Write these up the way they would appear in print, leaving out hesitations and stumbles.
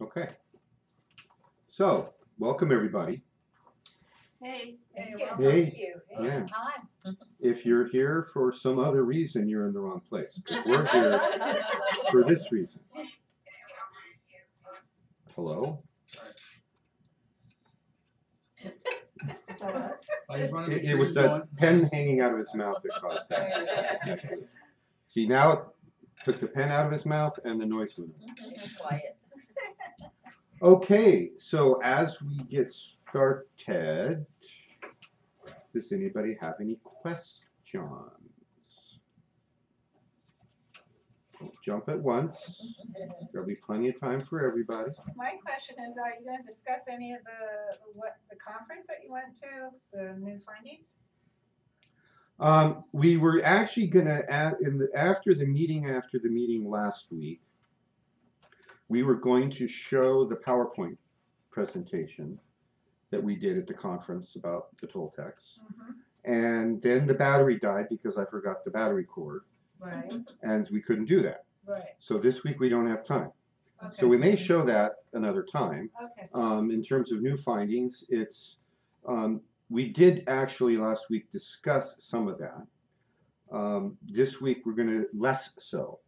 Okay. So, welcome everybody. Hey. Hey, Thank welcome. you. Hey. Thank you. Yeah. Hi. If you're here for some other reason, you're in the wrong place. 'Cause we're here for this reason. Hello? Is that us? It was that pen hanging out of his mouth that caused that. See, now it took the pen out of his mouth and the noise went out. Quiet. Okay, so as we get started, does anybody have any questions? Don't jump at once. There'll be plenty of time for everybody. My question is, are you gonna discuss any of the conference that you went to, the new findings? We were actually gonna add after the meeting last week, we were going to show the PowerPoint presentation that we did at the conference about the Toltecs. And then the battery died because I forgot the battery cord, Right, and we couldn't do that. right, So this week we don't have time. okay. So we may show that another time. Okay, In terms of new findings, it's we did actually last week discuss some of that. This week we're going to less so.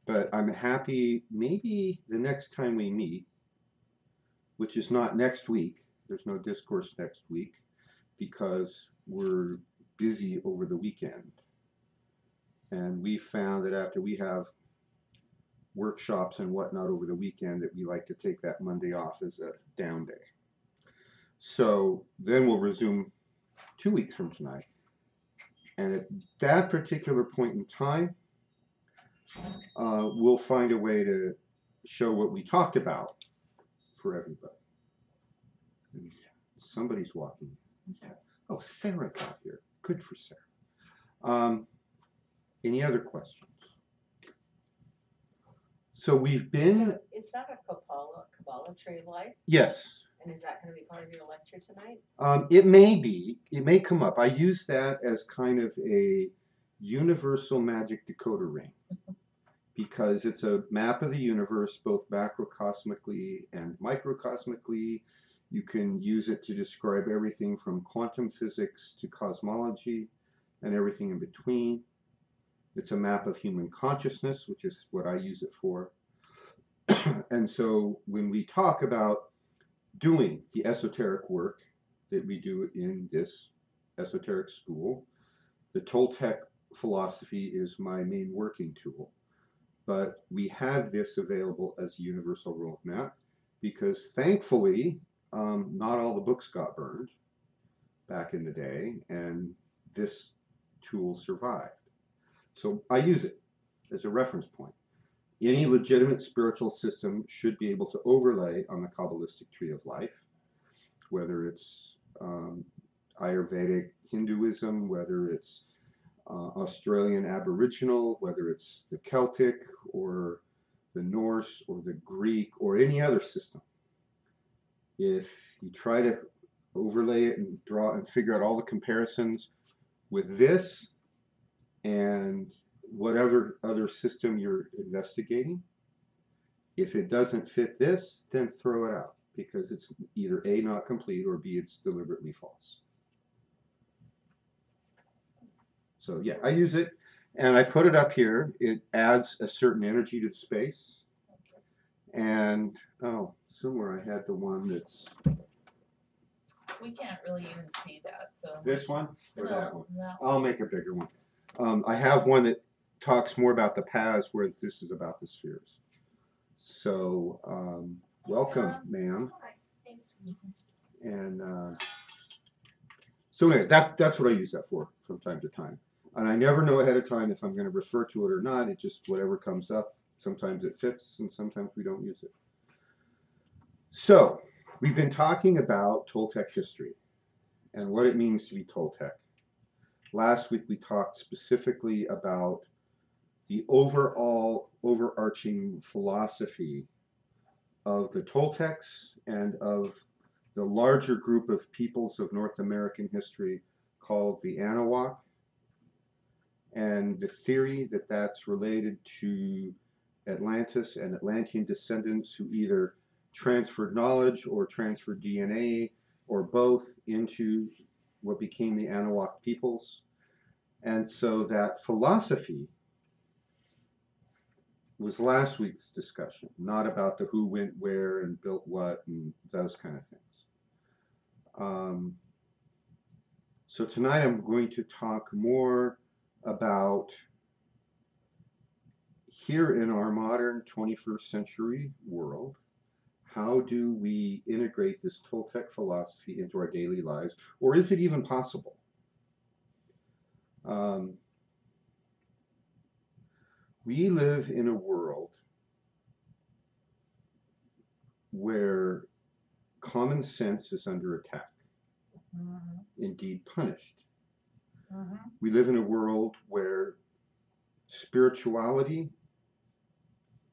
But I'm happy maybe the next time we meet, which is not next week, there's no discourse next week because we're busy over the weekend. And we found that after we have workshops and whatnot over the weekend that we like to take that Monday off as a down day. So then we'll resume 2 weeks from tonight. And at that particular point in time, we'll find a way to show what we talked about for everybody. And somebody's walking. Oh, Sarah got here. Good for Sarah. Any other questions? So we've been. So is that a Kabbalah Tree of Life? Yes. And is that going to be part of your lecture tonight? It may be. It may come up. I use that as kind of a universal magic decoder ring because it's a map of the universe, both macrocosmically and microcosmically. You can use it to describe everything from quantum physics to cosmology and everything in between. It's a map of human consciousness, which is what I use it for. And so when we talk about doing the esoteric work that we do in this esoteric school, the Toltec philosophy is my main working tool. But we have this available as a universal roadmap because thankfully, not all the books got burned back in the day, and this tool survived. So I use it as a reference point. Any legitimate spiritual system should be able to overlay on the Kabbalistic tree of life, whether it's Ayurvedic Hinduism, whether it's Australian Aboriginal, whether it's the Celtic or the Norse or the Greek or any other system. If you try to overlay it and draw and figure out all the comparisons with this and whatever other system you're investigating, if it doesn't fit this, then throw it out because it's either A, not complete, or B, it's deliberately false. So yeah, I use it and I put it up here. It adds a certain energy to the space. And oh, somewhere I had the one that's. We can't really even see that, so. This one or that one? No. I'll make a bigger one. I have one that talks more about the paths, whereas this is about the spheres. So welcome, ma'am. Thanks. And so anyway, that's what I use that for from time to time. And I never know ahead of time if I'm going to refer to it or not. It just, whatever comes up, sometimes it fits and sometimes we don't use it. So we've been talking about Toltec history and what it means to be Toltec. Last week we talked specifically about the overall overarching philosophy of the Toltecs and of the larger group of peoples of North American history called the Anahuac, and the theory that that's related to Atlantis and Atlantean descendants who either transferred knowledge or transferred DNA or both into what became the Anuak peoples. And so that philosophy was last week's discussion, not about the who went where and built what and those kind of things. So tonight I'm going to talk more about here in our modern 21st century world, how do we integrate this Toltec philosophy into our daily lives, or is it even possible? We live in a world where common sense is under attack, indeed punished. We live in a world where spirituality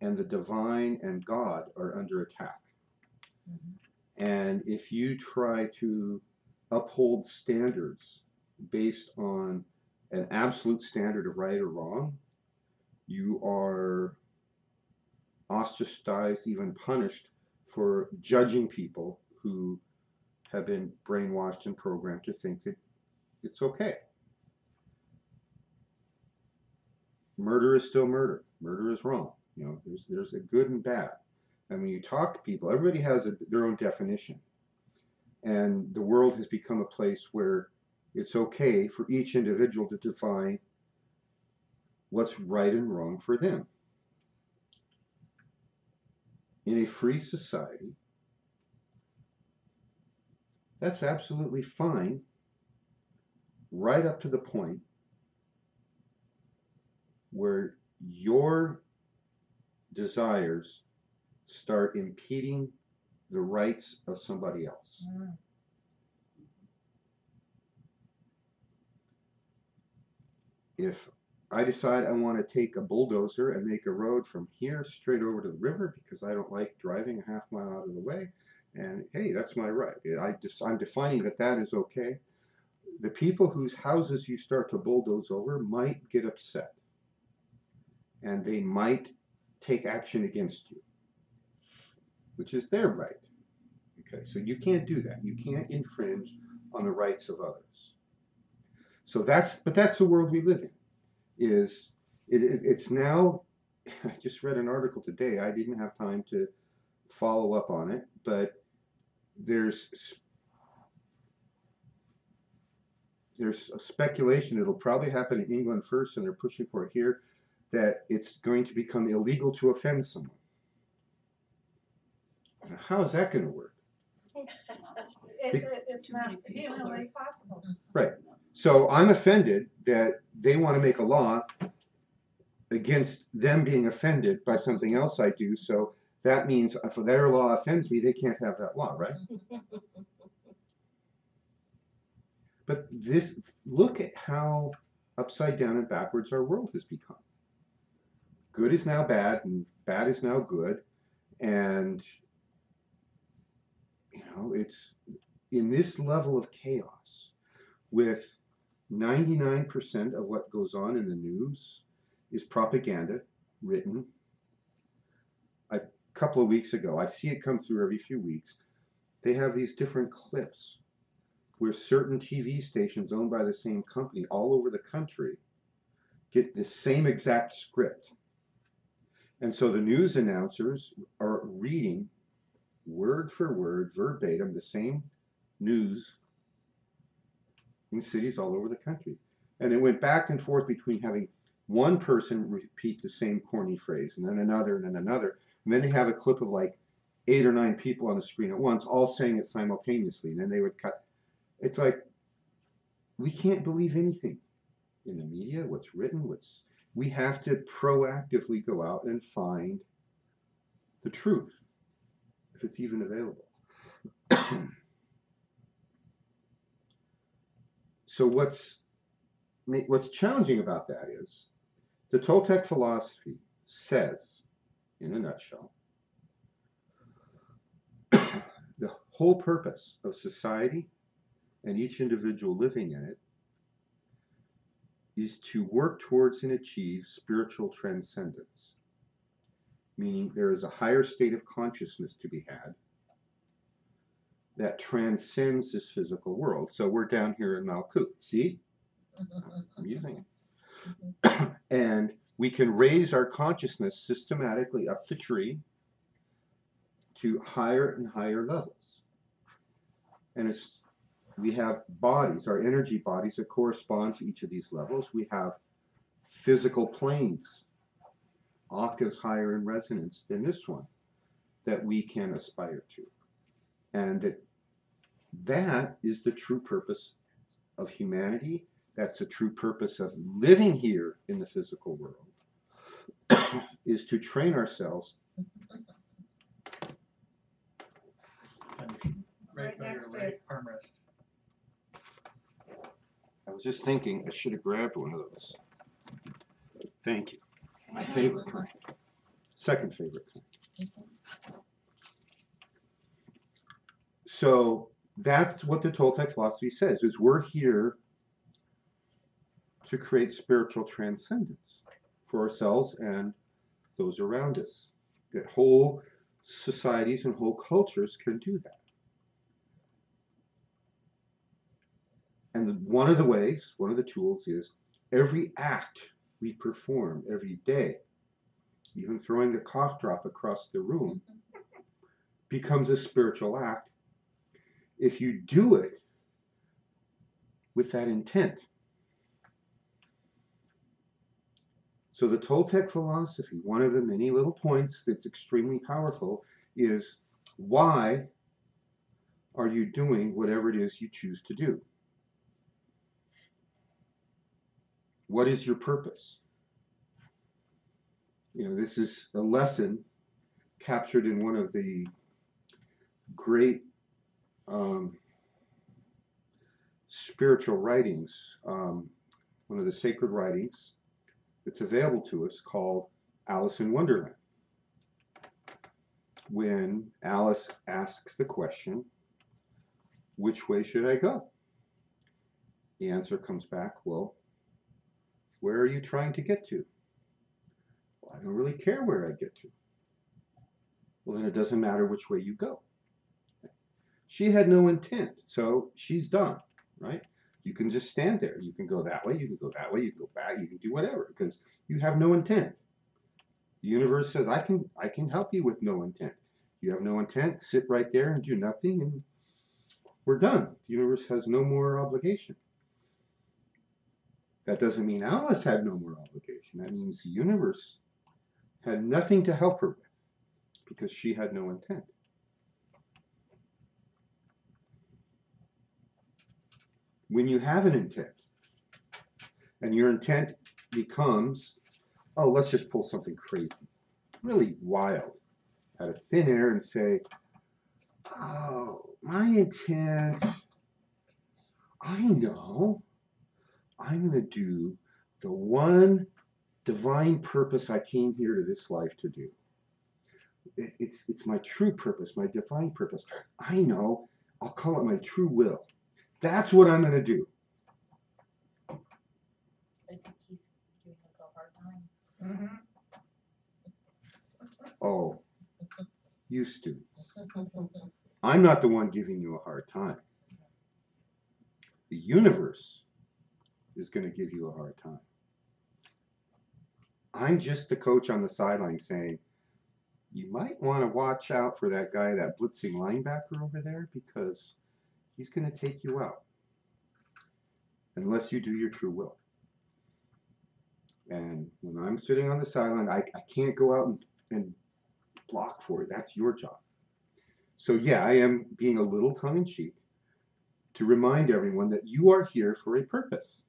and the divine and God are under attack. And if you try to uphold standards based on an absolute standard of right or wrong, you are ostracized, even punished for judging people who have been brainwashed and programmed to think that it's okay. Murder is still murder. Murder is wrong. You know, there's a good and bad. And when you talk to people, everybody has their own definition. And the world has become a place where it's okay for each individual to define what's right and wrong for them. In a free society, that's absolutely fine, right up to the point where your desires start impeding the rights of somebody else. If I decide I want to take a bulldozer and make a road from here straight over to the river because I don't like driving a half mile out of the way, and hey, that's my right. I'm defining that that is okay. The people whose houses you start to bulldoze over might get upset, and they might take action against you, which is their right. Okay, so you can't do that. You can't infringe on the rights of others. So that's the world we live in. It's now, I just read an article today, I didn't have time to follow up on it, but there's a speculation it'll probably happen in England first, and they're pushing for it here, that it's going to become illegal to offend someone. Now, how is that going to work? It's not humanly possible. Right. So I'm offended that they want to make a law against them being offended by something else I do. So that means if their law offends me, they can't have that law, right? But look at how upside down and backwards our world has become. Good is now bad, and bad is now good. And, you know, it's in this level of chaos with 99% of what goes on in the news is propaganda written. A couple of weeks ago, I see it come through every few weeks, they have these different clips where certain TV stations owned by the same company all over the country get the same exact script. And so the news announcers are reading word for word, verbatim, the same news in cities all over the country. And it went back and forth between having one person repeat the same corny phrase and then another and then another. And then they have a clip of like 8 or 9 people on the screen at once, all saying it simultaneously. And then they would cut. It's like, we can't believe anything in the media, what's written, we have to proactively go out and find the truth, if it's even available. So what's challenging about that is the Toltec philosophy says, in a nutshell, the whole purpose of society and each individual living in it is to work towards and achieve spiritual transcendence. meaning there is a higher state of consciousness to be had that transcends this physical world. So we're down here in Malkuth. See? I'm using it. And we can raise our consciousness systematically up the tree to higher and higher levels. And we have bodies, our energy bodies that correspond to each of these levels. We have physical planes, octaves higher in resonance than this one, that we can aspire to. And that is the true purpose of humanity. That's the true purpose of living here in the physical world, is to train ourselves. Right by next your to right armrest. I was just thinking I should have grabbed one of those. Thank you. My favorite kind. Second favorite kind. So that's what the Toltec philosophy says, is we're here to create spiritual transcendence for ourselves and those around us. That whole societies and whole cultures can do that. And one of the ways, one of the tools is every act we perform every day, even throwing a cough drop across the room, becomes a spiritual act if you do it with that intent. So the Toltec philosophy, one of the many little points that's extremely powerful, is why are you doing whatever it is you choose to do? What is your purpose? You know, this is a lesson captured in one of the great spiritual writings, one of the sacred writings that's available to us, called Alice in Wonderland. When Alice asks the question, which way should I go? The answer comes back, well, where are you trying to get to? Well, I don't really care where I get to. Well, then it doesn't matter which way you go. She had no intent, so she's done, right? You can just stand there. You can go that way, you can go that way, you can go back, you can do whatever, because you have no intent. The universe says, I can help you with no intent. You have no intent, sit right there and do nothing, and we're done. The universe has no more obligation. That doesn't mean Alice had no more obligation. That means the universe had nothing to help her with because she had no intent. When you have an intent, and your intent becomes, oh, let's just pull something crazy, really wild, out of thin air and say, oh, my intent, I know, I'm going to do the one divine purpose I came here to this life to do. It's my true purpose, my divine purpose. I know, I'll call it my true will. That's what I'm going to do. I think he's giving us a hard time. Oh, you students. I'm not the one giving you a hard time. The universe is going to give you a hard time. I'm just the coach on the sideline saying, you might want to watch out for that guy, that blitzing linebacker over there, because he's going to take you out unless you do your true will. And when I'm sitting on the sideline, I can't go out and block for it. That's your job. So yeah, I am being a little tongue-in-cheek to remind everyone that you are here for a purpose.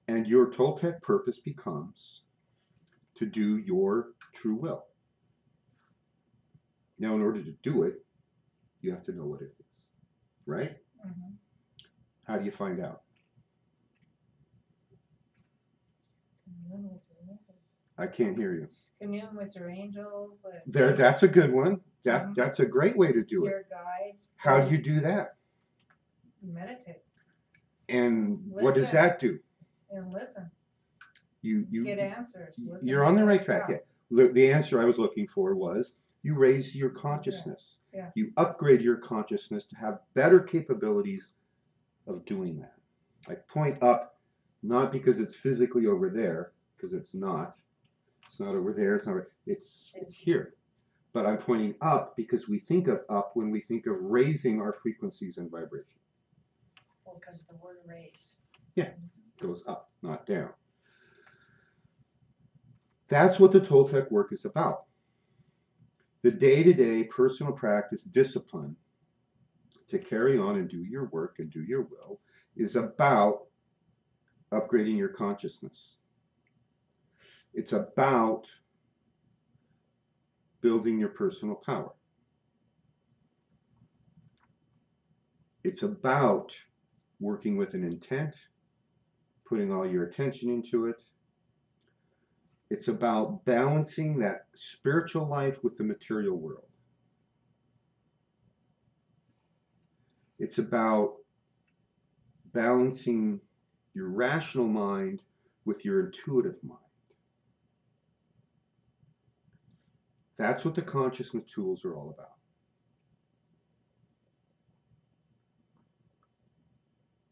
And your Toltec purpose becomes to do your true will. Now, in order to do it, you have to know what it is, right? Mm-hmm. How do you find out? I can't hear you. Commune with your angels. There, that's a good one. That's a great way to do it. Your guides. How do you do that? Meditate And what does Listen. that do? and listen. You Get answers. Listen you're to on the your right track. gut. Yeah. the answer I was looking for was you raise your consciousness. Yeah. You upgrade your consciousness to have better capabilities of doing that. I point up not because it's physically over there, because it's not. It's not over there. It's here. But I'm pointing up because we think of up when we think of raising our frequencies and vibration. Well, because the word raise. Goes up, not down. That's what the Toltec work is about. The day-to-day personal practice discipline to carry on and do your work and do your will is about upgrading your consciousness. It's about building your personal power. It's about working with an intent, putting all your attention into it. It's about balancing that spiritual life with the material world. It's about balancing your rational mind with your intuitive mind. That's what the consciousness tools are all about.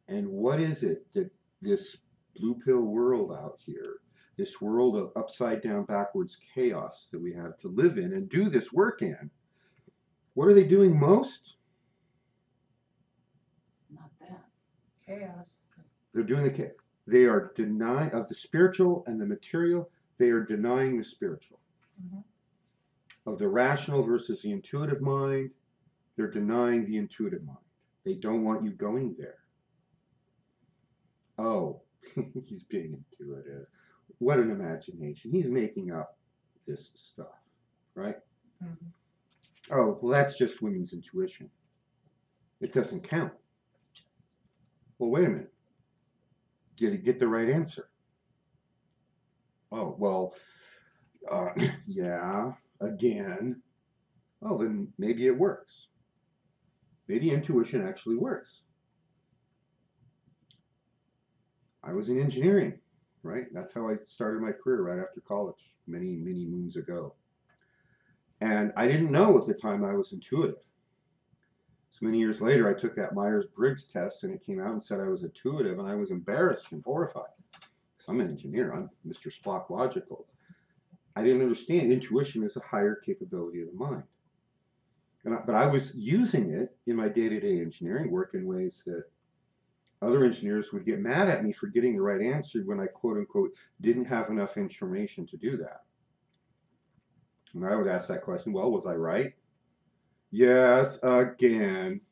And what is it that this blue pill world out here, this world of upside down, backwards chaos that we have to live in and do this work in, what are they doing most? Not that. Chaos. They're doing they are denying of the spiritual and the material. They are denying the spiritual. Mhm. Of the rational versus the intuitive mind, they're denying the intuitive mind. They don't want you going there. Oh, he's being intuitive. What an imagination. He's making up this stuff, right? Mhm. Oh, well, that's just women's intuition. It doesn't count. Well, wait a minute. Get the right answer. Oh, well, yeah, again. Oh, then maybe it works. Maybe intuition actually works. I was in engineering, right? That's how I started my career right after college, many, many moons ago. And I didn't know at the time I was intuitive. So many years later, I took that Myers-Briggs test and it came out and said I was intuitive, and I was embarrassed and horrified. Because I'm an engineer, I'm Mr. Spock logical. I didn't understand intuition is a higher capability of the mind. But I was using it in my day-to-day engineering work in ways that other engineers would get mad at me for getting the right answer when I, quote unquote, didn't have enough information to do that. And I would ask that question, well, was I right? Yes, again.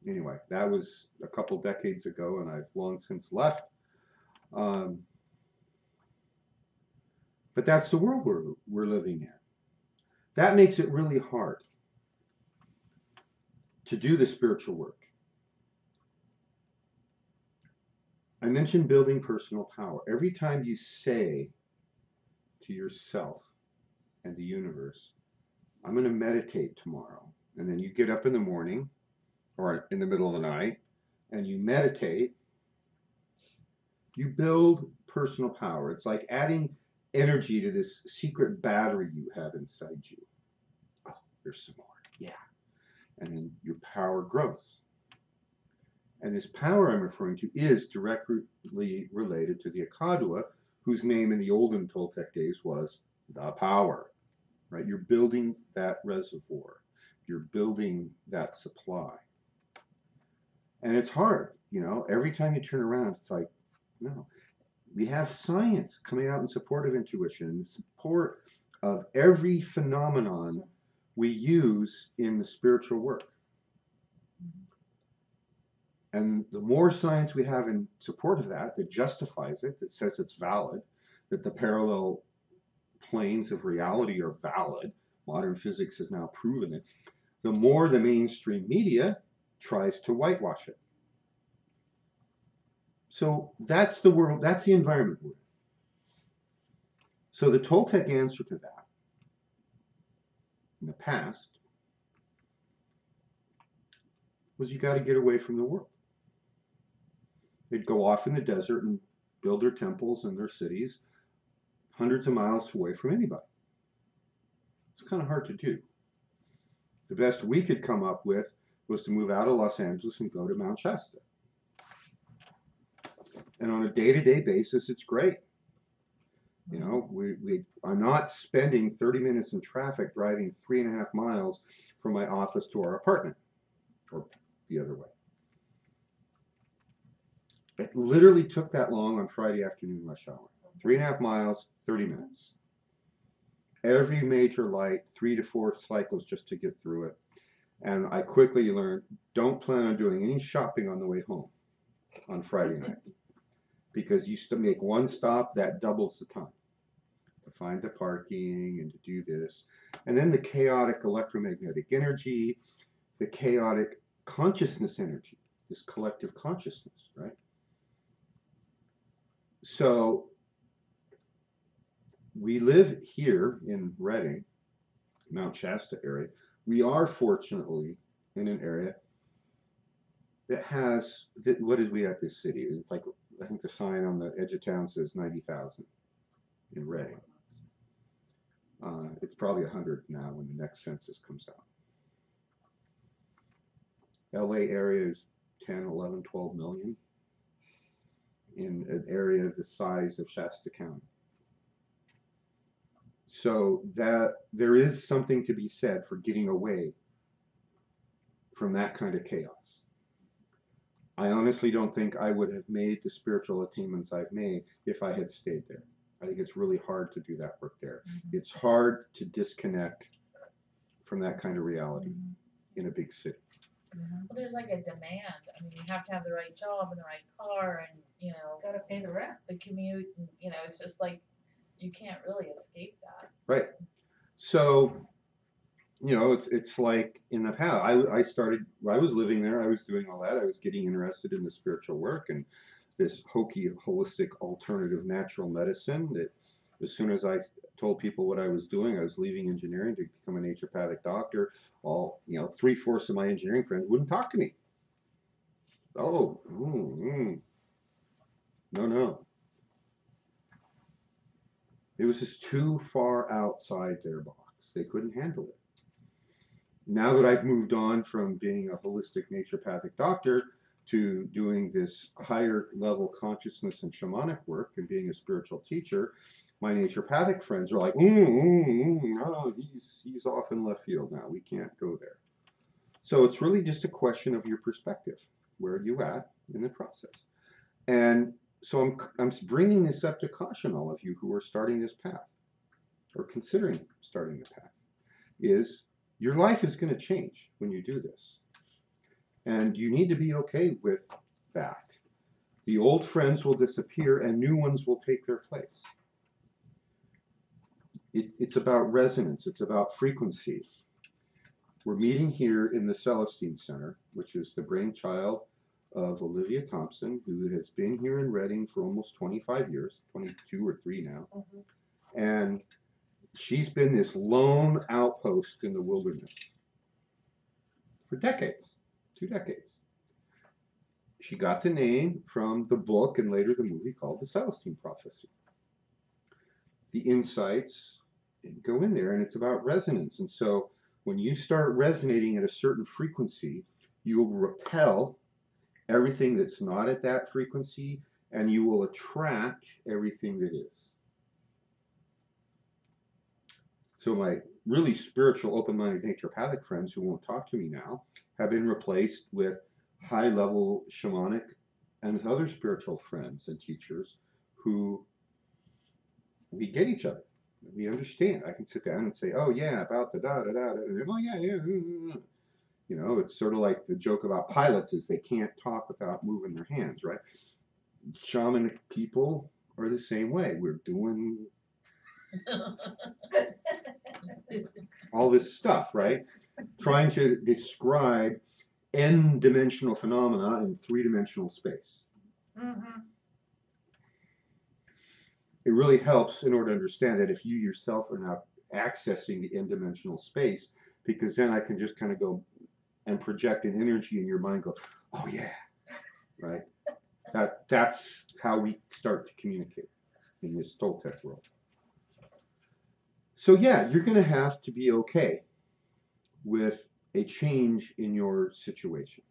Anyway, that was a couple decades ago, and I've long since left. But that's the world we're living in. That makes it really hard to do the spiritual work. I mentioned building personal power. Every time you say to yourself and the universe, I'm going to meditate tomorrow, and then you get up in the morning or in the middle of the night and you meditate, you build personal power. It's like adding energy to this secret battery you have inside you. Oh, there's some more. Yeah. And then your power grows. And this power I'm referring to is directly related to the Akadua, whose name in the olden Toltec days was the power, right? You're building that reservoir. You're building that supply. And it's hard, you know, every time you turn around, it's like, no. We have science coming out in support of intuition, in support of every phenomenon we use in the spiritual work. And the more science we have in support of that, that justifies it, that says it's valid, that the parallel planes of reality are valid, modern physics has now proven it, the more the mainstream media tries to whitewash it. So that's the world, that's the environment we're in. So the Toltec answer to that, in the past, was you got to get away from the world. They'd go off in the desert and build their temples and their cities, hundreds of miles away from anybody. It's kind of hard to do. The best we could come up with was to move out of Los Angeles and go to Mount Shasta. And on a day-to-day basis, it's great. You know, I'm not spending 30 minutes in traffic driving 3.5 miles from my office to our apartment, or the other way. It literally took that long on Friday afternoon rush hour. 3.5 miles, 30 minutes. Every major light, 3 to 4 cycles just to get through it. And I quickly learned, don't plan on doing any shopping on the way home on Friday night. Because you still make one stop, that doubles the time to find the parking and to do this. And then the chaotic electromagnetic energy, the chaotic consciousness energy, this collective consciousness, right? So we live here in Redding, Mount Shasta area. We are fortunately in an area that has, what did we at this city? It's like, I think the sign on the edge of town says 90,000 in Redding. It's probably 100 now when the next census comes out. LA area is 10, 11, 12 million in an area the size of Shasta County. So that there is something to be said for getting away from that kind of chaos. I honestly don't think I would have made the spiritual attainments I've made if I had stayed there. I think it's really hard to do that work there. It's hard to disconnect from that kind of reality in a big city. Well, there's like a demand. I mean, you have to have the right job and the right car, and you know, Gotta pay the rent. the commute. And, you know, it's just like you can't really escape that. Right. So, you know, it's like in the past, I was living there, I was doing all that, I was getting interested in the spiritual work and this hokey, holistic, alternative natural medicine that as soon as I told people what I was doing, I was leaving engineering to become a naturopathic doctor. All, you know, 3/4 of my engineering friends wouldn't talk to me. Oh, no. It was just too far outside their box. They couldn't handle it. Now that I've moved on from being a holistic naturopathic doctor to doing this higher level consciousness and shamanic work and being a spiritual teacher, my naturopathic friends are like, no, he's off in left field now. We can't go there. So it's really just a question of your perspective. Where are you at in the process? And so I'm bringing this up to caution all of you who are starting this path or considering starting the path, is your life is going to change when you do this. And you need to be okay with that. The old friends will disappear and new ones will take their place. It's about resonance. It's about frequency. We're meeting here in the Celestine Center, which is the brainchild of Olivia Thompson, who has been here in Redding for almost 25 years, 22 or 3 now. And she's been this lone outpost in the wilderness for decades, 2 decades. She got the name from the book and later the movie called The Celestine Prophecy. The insights go in there, and it's about resonance. And so when you start resonating at a certain frequency, you will repel everything that's not at that frequency, and you will attract everything that is. So my really spiritual, open-minded naturopathic friends who won't talk to me now have been replaced with high-level shamanic and other spiritual friends and teachers who we get each other. We understand. I can sit down and say, oh yeah, about the da-da-da, oh yeah. You know, it's sort of like the joke about pilots is they can't talk without moving their hands, right? Shamanic people are the same way. We're doing all this stuff, right? Trying to describe n-dimensional phenomena in 3-dimensional space. It really helps in order to understand that if you yourself are not accessing the n-dimensional space, because then I can just kind of go and project an energy in your mind, go, oh yeah, right? That's how we start to communicate in this Toltec world. So yeah, you're going to have to be okay with a change in your situation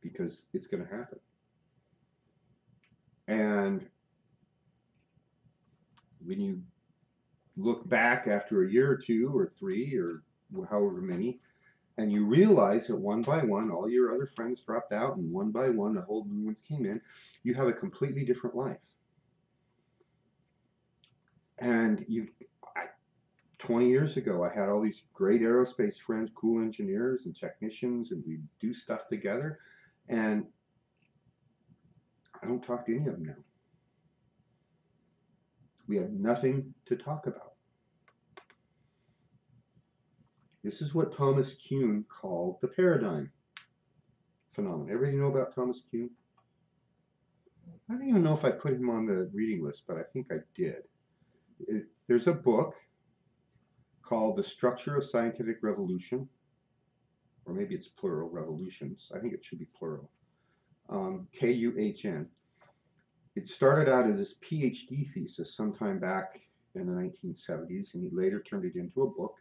because it's going to happen. And when you look back after a year or two or three or however many, and you realize that one by one, all your other friends dropped out, and one by one, the whole new ones came in, you have a completely different life. And 20 years ago, I had all these great aerospace friends, cool engineers and technicians, and we do stuff together. And I don't talk to any of them now. We have nothing to talk about. This is what Thomas Kuhn called the paradigm phenomenon. Everybody know about Thomas Kuhn? I don't even know if I put him on the reading list, but I think I did. There's a book called The Structure of Scientific Revolution, or maybe it's plural, revolutions. I think it should be plural. Kuhn. It started out as his PhD thesis sometime back in the 1970s, and he later turned it into a book.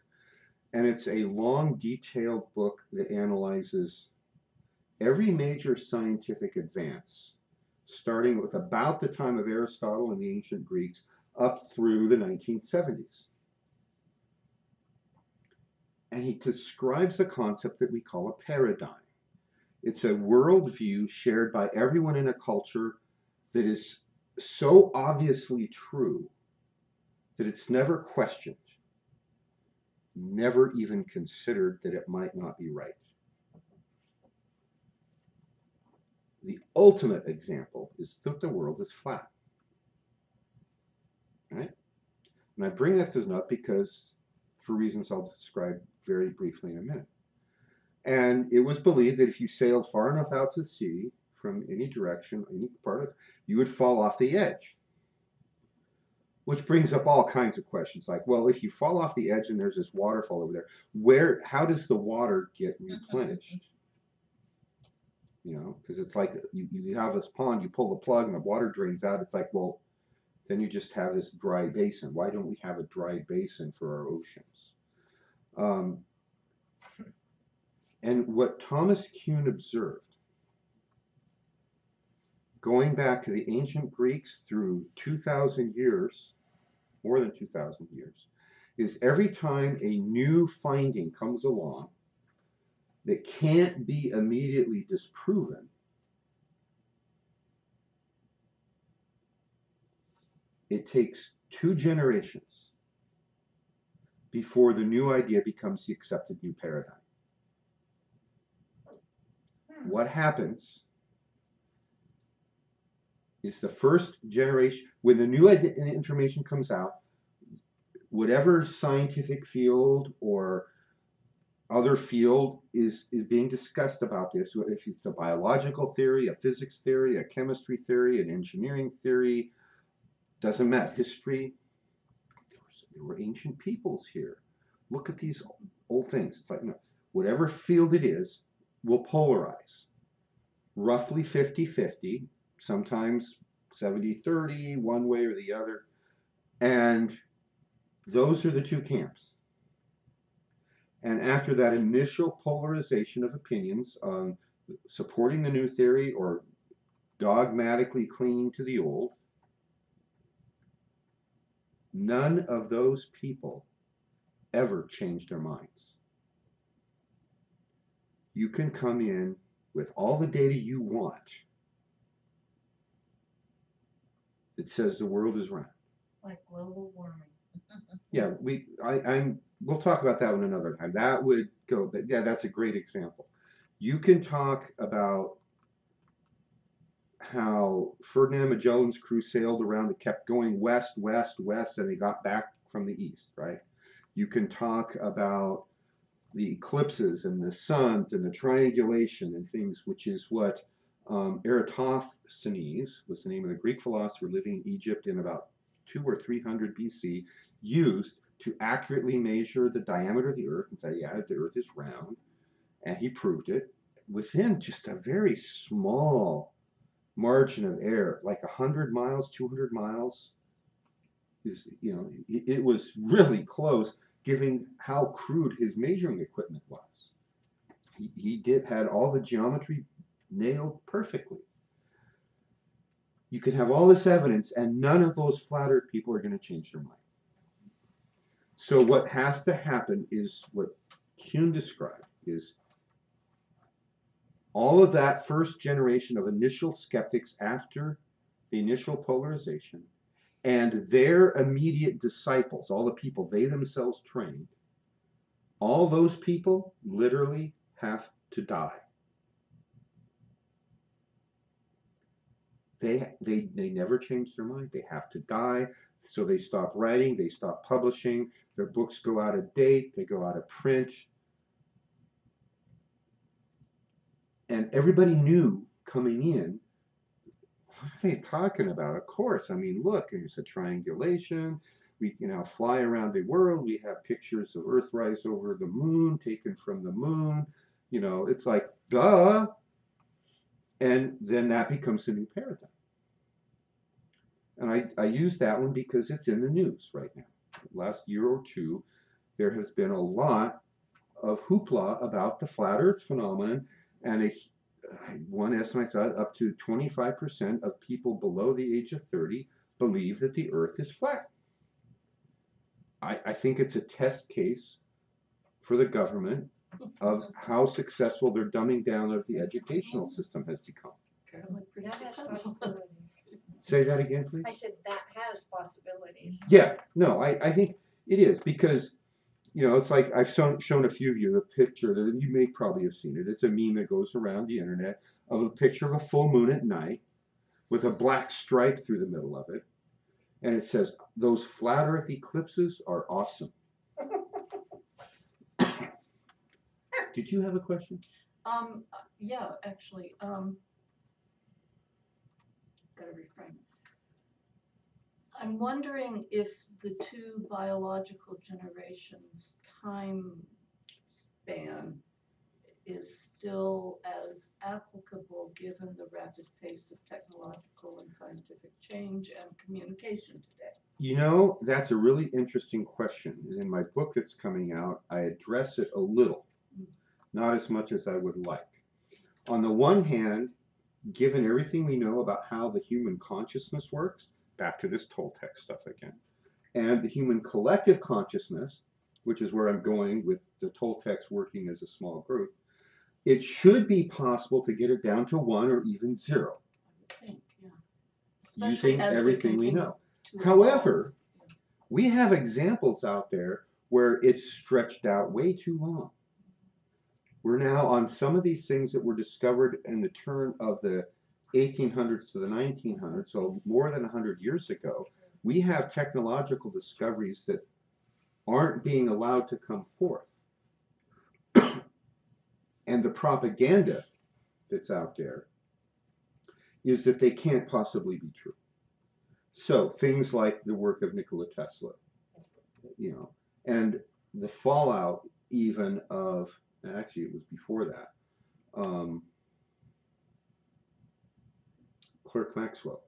And it's a long, detailed book that analyzes every major scientific advance, starting with about the time of Aristotle and the ancient Greeks up through the 1970s. And he describes a concept that we call a paradigm. It's a worldview shared by everyone in a culture that is so obviously true that it's never questioned, never even considered that it might not be right. The ultimate example is that the world is flat. Right? And I bring this up because, for reasons I'll describe very briefly in a minute. And it was believed that if you sailed far enough out to sea from any direction, any part of it, you would fall off the edge. Which brings up all kinds of questions like, well, if you fall off the edge and there's this waterfall over there, how does the water get replenished? You know, because it's like you have this pond, you pull the plug and the water drains out. It's like, well, then you just have this dry basin. Why don't we have a dry basin for our oceans? And what Thomas Kuhn observed, going back to the ancient Greeks through 2,000 years, more than 2,000 years, is every time a new finding comes along that can't be immediately disproven, it takes 2 generations before the new idea becomes the accepted new paradigm. What happens is the first generation, when the new information comes out, whatever scientific field or other field is being discussed about this, if it's a biological theory, a physics theory, a chemistry theory, an engineering theory, doesn't matter, history, there were ancient peoples here. Look at these old things. It's like, no, whatever field it is, will polarize. Roughly 50-50, sometimes 70-30, one way or the other. And those are the 2 camps. And after that initial polarization of opinions on supporting the new theory or dogmatically clinging to the old, none of those people ever change their minds. You can come in with all the data you want that says the world is round. Like global warming. Yeah, we'll talk about that one another time. That would go, but yeah, that's a great example. You can talk about how Ferdinand Magellan's crew sailed around and kept going west, west, west, and they got back from the east, right? You can talk about the eclipses and the suns and the triangulation and things, which is what Eratosthenes, was the name of the Greek philosopher living in Egypt in about 200 or 300 BC, used to accurately measure the diameter of the Earth and say, yeah, the Earth is round. And he proved it within just a very small margin of error, like 100 miles, 200 miles. is, you know, it was really close, given how crude his measuring equipment was. He had all the geometry nailed perfectly. You could have all this evidence, and none of those flat Earth people are going to change their mind. So what has to happen is what Kuhn described, is all of that first generation of initial skeptics after the initial polarization and their immediate disciples, all the people they themselves trained, all those people literally have to die. They never change their mind. They have to die. So they stop writing, they stop publishing, their books go out of date, they go out of print. And everybody knew coming in, what are they talking about? Of course, I mean, look, it's a triangulation. We can now fly around the world. We have pictures of Earthrise over the moon, taken from the moon. You know, it's like, duh. And then that becomes the new paradigm. And I use that one because it's in the news right now. Last year or two, there has been a lot of hoopla about the flat Earth phenomenon, and one estimate I saw up to 25% of people below the age of 30 believe that the Earth is flat. I think it's a test case for the government of how successful their dumbing down of the educational system has become. That has possibilities. Say that again, please. I said that has possibilities. Yeah, no, I think it is, because, you know, it's like I've shown a few of you the picture that you may probably have seen it. It's a meme that goes around the internet of a picture of a full moon at night with a black stripe through the middle of it. And it says, those flat Earth eclipses are awesome. Did you have a question? Yeah, actually, gotta reframe. I'm wondering if the two biological generations time span is still as applicable given the rapid pace of technological and scientific change and communication today. You know, that's a really interesting question. In my book that's coming out, I address it a little, not as much as I would like. On the one hand, given everything we know about how the human consciousness works, back to this Toltec stuff again, and the human collective consciousness, which is where I'm going with the Toltecs working as a small group, it should be possible to get it down to 1 or even 0, I think, yeah. Especially using as everything we continue know. to evolve. However, we have examples out there where it's stretched out way too long. We're now on some of these things that were discovered in the turn of the 1800s to the 1900s, so more than 100 years ago. We have technological discoveries that aren't being allowed to come forth. And the propaganda that's out there is that they can't possibly be true. So things like the work of Nikola Tesla, you know, and the fallout even of, actually it was before that, Clerk Maxwell,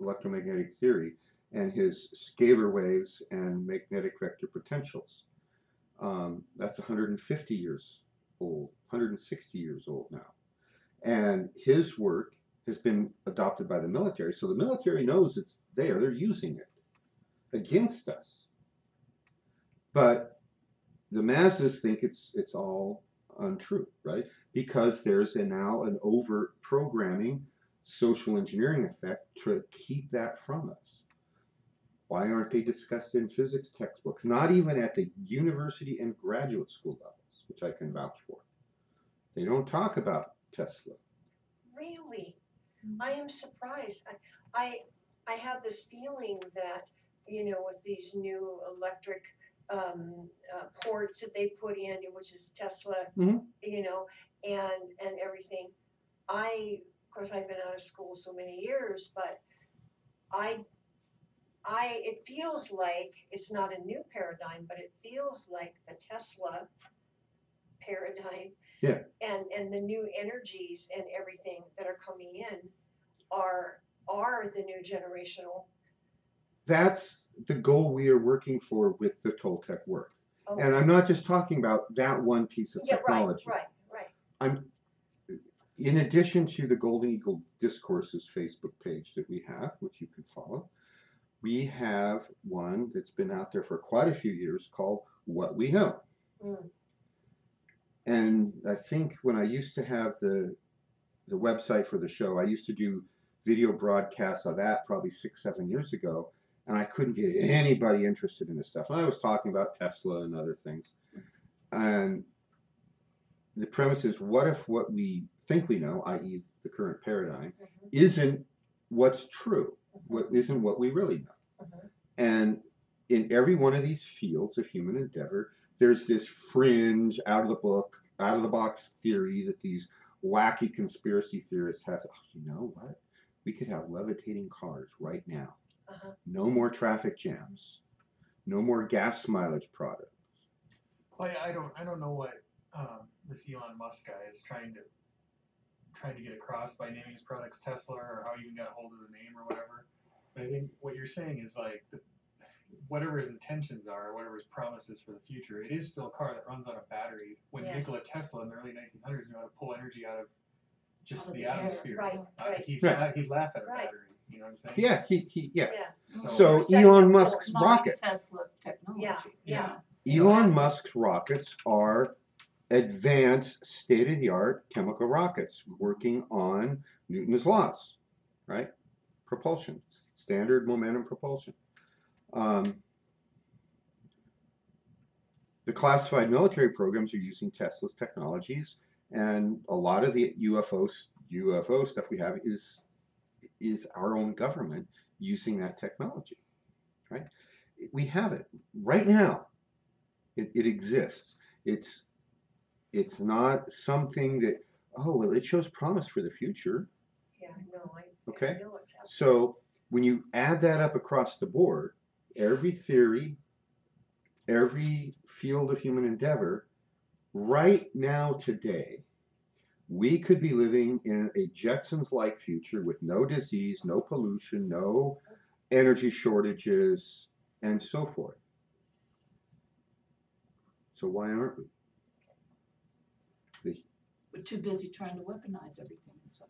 electromagnetic theory, and his scalar waves and magnetic vector potentials. That's 150 years old, 160 years old now. And his work has been adopted by the military, so the military knows it's there, they're using it against us. But the masses think it's all untrue, right? Because there's now an overt programming social engineering effect to keep that from us. Why aren't they discussed in physics textbooks? Not even at the university and graduate school levels, which I can vouch for. They don't talk about Tesla. Really? I am surprised. I have this feeling that, you know, with these new electric ports that they put in, which is Tesla, you know, and everything. Of course, I've been out of school so many years, but it feels like it's not a new paradigm, but it feels like the Tesla paradigm. Yeah. And the new energies and everything that are coming in are the new generational that's the goal we are working for with the Toltec work. Oh, And I'm not just talking about that one piece of yeah, right, technology. right. I'm, in addition to the Golden Eagle Discourses Facebook page that we have, which you can follow, we have one that's been out there for quite a few years called What We Know. Mm. And I think when I used to have the website for the show, I used to do video broadcasts of that probably 6-7 years ago, and I couldn't get anybody interested in this stuff. And I was talking about Tesla and other things. And the premise is, what if what we think we know, i.e. the current paradigm, Mhm. isn't what's true, what isn't what we really know? Mhm. And in every one of these fields of human endeavor, there's this fringe, out of the box theory that these wacky conspiracy theorists have. Oh, you know what? We could have levitating cars right now. Uh-huh. No more traffic jams. No more gas mileage products. Well, I don't know what this Elon Musk guy is trying to get across by naming his products Tesla, or how he even got a hold of the name or whatever. But I think what you're saying is like whatever his intentions are, whatever his promises for the future, it is still a car that runs on a battery. When Yes. Nikola Tesla in the early 1900s knew how to pull energy out of just Out of the the air, atmosphere, right, right. He'd Right. laugh at a Right. battery. You know what I'm saying? Yeah, yeah. Yeah, So Setting Elon up Musk's goals. rockets. Tesla technology. Yeah. Elon Musk's rockets are advanced, state-of-the-art chemical rockets working on Newton's laws, right? Propulsion, standard momentum propulsion. The classified military programs are using Tesla's technologies, and a lot of the UFO stuff we have is our own government using that technology, right? We have it right now. It exists. It's not something that, oh, well, it shows promise for the future. Yeah, no, Okay. I know what's happening. So when you add that up across the board, every theory, every field of human endeavor, right now today, we could be living in a Jetsons-like future with no disease, no pollution, no energy shortages, and so forth. So why aren't we? We're too busy trying to weaponize everything. So.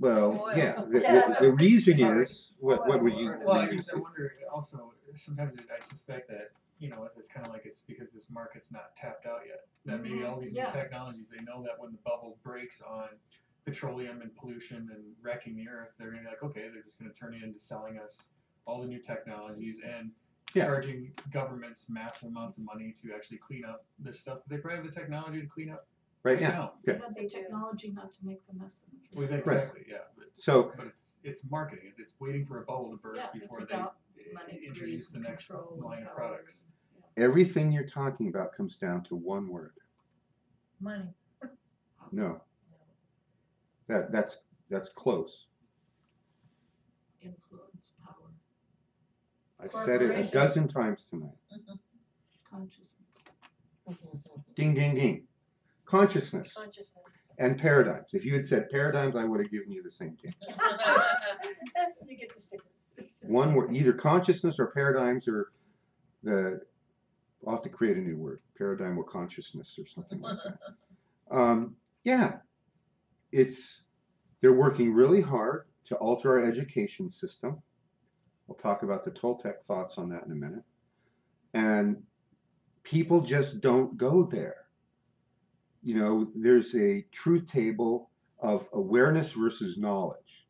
Well, Oil. yeah. Yeah. The reason is, what would you? Well, I wonder also, sometimes I suspect that, you know, it's kind of like it's because this market's not tapped out yet. That maybe all these new Yeah. technologies, they know that when the bubble breaks on petroleum and pollution and wrecking the earth, they're going to be like, okay, they're just going to turn it into selling us all the new technologies and Yeah. charging governments massive amounts of money to actually clean up this stuff that they probably have the technology to clean up Right now. They Okay. have the technology not to make the mess in the future. Well, exactly, yeah. So But it's marketing. It's waiting for a bubble to burst Yeah, it's before about they money, introduce greed, the next control, and line of power. products. everything you're talking about comes down to one word. Money. No. That's close. Influence, power, I've said it a Corporations. dozen times tonight. consciousness. Ding, ding, ding. Consciousness Consciousness. and paradigms. If you had said paradigms, I would have given you the same thing. You get the sticker. One word, either consciousness or paradigms, or I'll have to create a new word, paradigm or consciousness or something like that. Yeah, they're working really hard to alter our education system. We'll talk about the Toltec thoughts on that in a minute. And people just don't go there. You know, there's a truth table of awareness versus knowledge.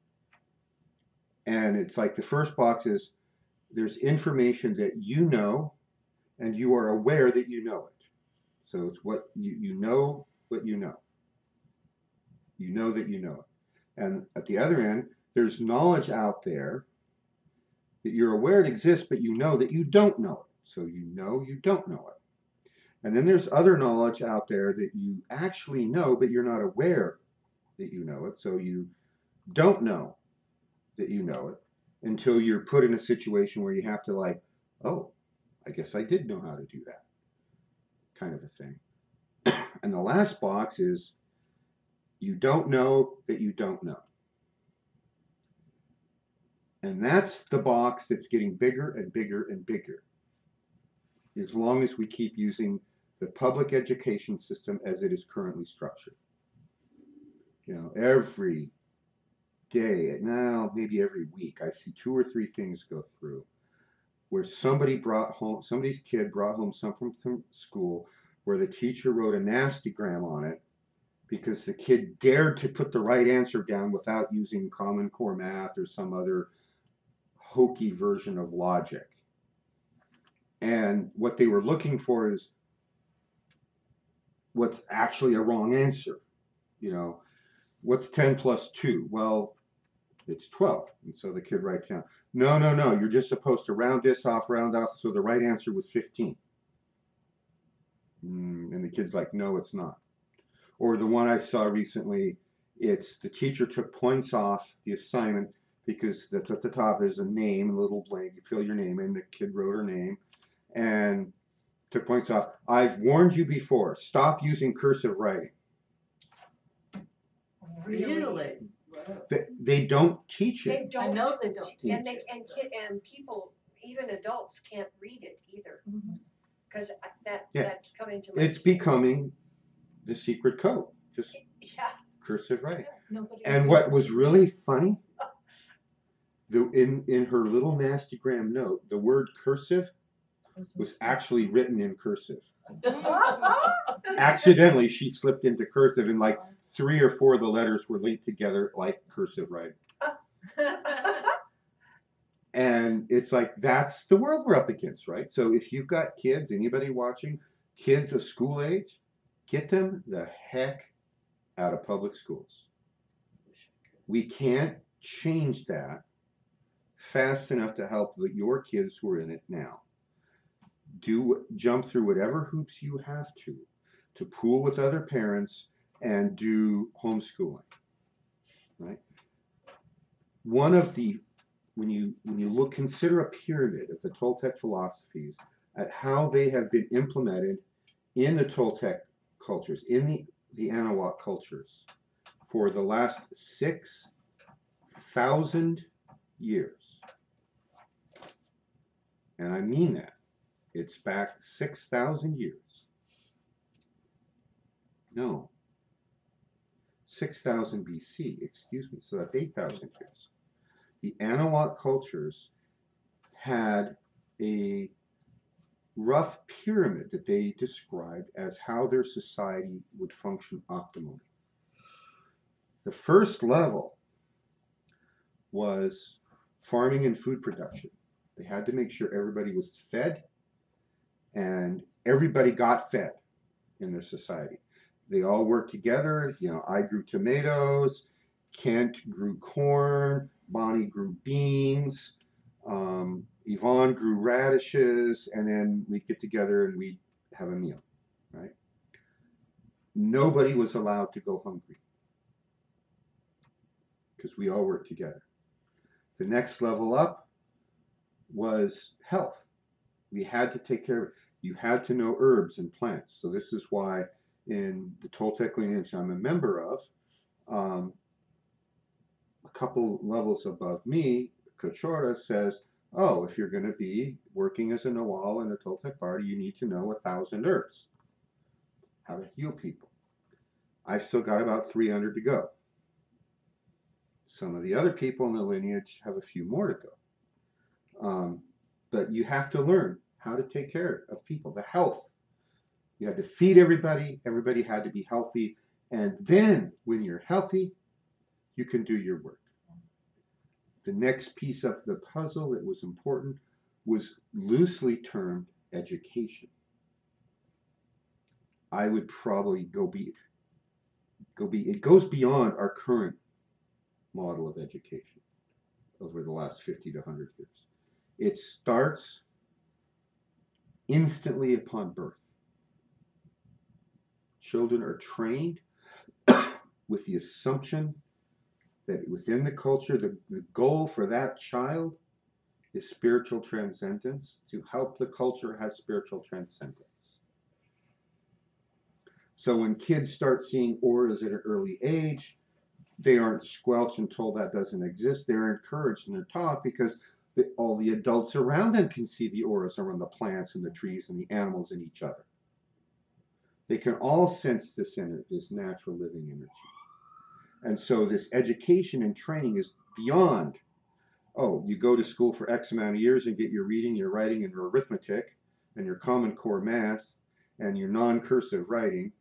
And it's like the first box is there's information that you know, and you are aware that you know it. So it's what you know what you know. You know that you know it. And at the other end, there's knowledge out there that you're aware it exists, but you know that you don't know it. So you know you don't know it. And then there's other knowledge out there that you actually know, but you're not aware that you know it. So you don't know that you know it until you're put in a situation where you have to like, oh, I guess I did know how to do that, kind of a thing. And the last box is you don't know that you don't know. And that's the box that's getting bigger and bigger and bigger. As long as we keep using the public education system as it is currently structured. You know, every day, now maybe every week, I see 2 or 3 things go through where somebody's kid brought home something from school where the teacher wrote a nastygram on it because the kid dared to put the right answer down without using Common Core math or some other hokey version of logic. And what they were looking for is what's actually a wrong answer. You know, what's 10 plus 2? Well, it's 12. And so the kid writes down, no, you're just supposed to round this off, round off. So the right answer was 15. And the kid's like, no, it's not. Or the one I saw recently, it's the teacher took points off the assignment because at the top there's a name, a little blank, you fill your name in, the kid wrote her name, and took points off. I've warned you before, stop using cursive writing. Really? They don't teach They it. don't. I know they don't teach And they, it. and people, even adults can't read it either, Mhm. cause Yeah. that's coming to my. It's becoming the secret code, just Yeah, cursive writing. Nobody. And what was really funny, in her little nastygram note, the word cursive was actually written in cursive. Accidentally, she slipped into cursive, and like 3 or 4 of the letters were linked together like cursive writing. And it's like, that's the world we're up against, right? So if you've got kids, anybody watching, kids of school age, get them the heck out of public schools. We can't change that fast enough to help your kids who are in it now. Jump through whatever hoops you have to pool with other parents and do homeschooling, right? One of the, when you consider a pyramid of the Toltec philosophies at how they have been implemented in the Toltec cultures, in the Anahuac cultures, for the last 6,000 years. And I mean that. It's back 6,000 years. No. 6,000 BC, excuse me. So that's 8,000 years. The Anahuac cultures had a rough pyramid that they described as how their society would function optimally. The first level was farming and food production. They had to make sure everybody was fed and everybody got fed in their society. They all worked together. You know, I grew tomatoes, Kent grew corn, Bonnie grew beans, Yvonne grew radishes, and then we'd get together and we'd have a meal, right? Nobody was allowed to go hungry because we all worked together. The next level up was health. We had to take care of it. You had to know herbs and plants. So this is why in the Toltec lineage I'm a member of, a couple levels above me, Kachora says, oh, if you're going to be working as a Nawal in a Toltec party, you need to know 1,000 herbs, how to heal people. I've still got about 300 to go. Some of the other people in the lineage have a few more to go. But you have to learn how to take care of people, the health. You had to feed everybody. Everybody had to be healthy. And then when you're healthy, you can do your work. The next piece of the puzzle that was important was loosely termed education. I would probably it goes beyond our current model of education over the last 50 to 100 years. It starts instantly upon birth. Children are trained with the assumption that within the culture, the goal for that child is spiritual transcendence, to help the culture have spiritual transcendence. So when kids start seeing auras at an early age, they aren't squelched and told that doesn't exist. They're encouraged and they're taught because all the adults around them can see the auras around the plants and the trees and the animals and each other. They can all sense this energy, this natural living energy. And so this education and training is beyond, oh, you go to school for X amount of years and get your reading, your writing, and your arithmetic, and your Common Core math, and your non-cursive writing,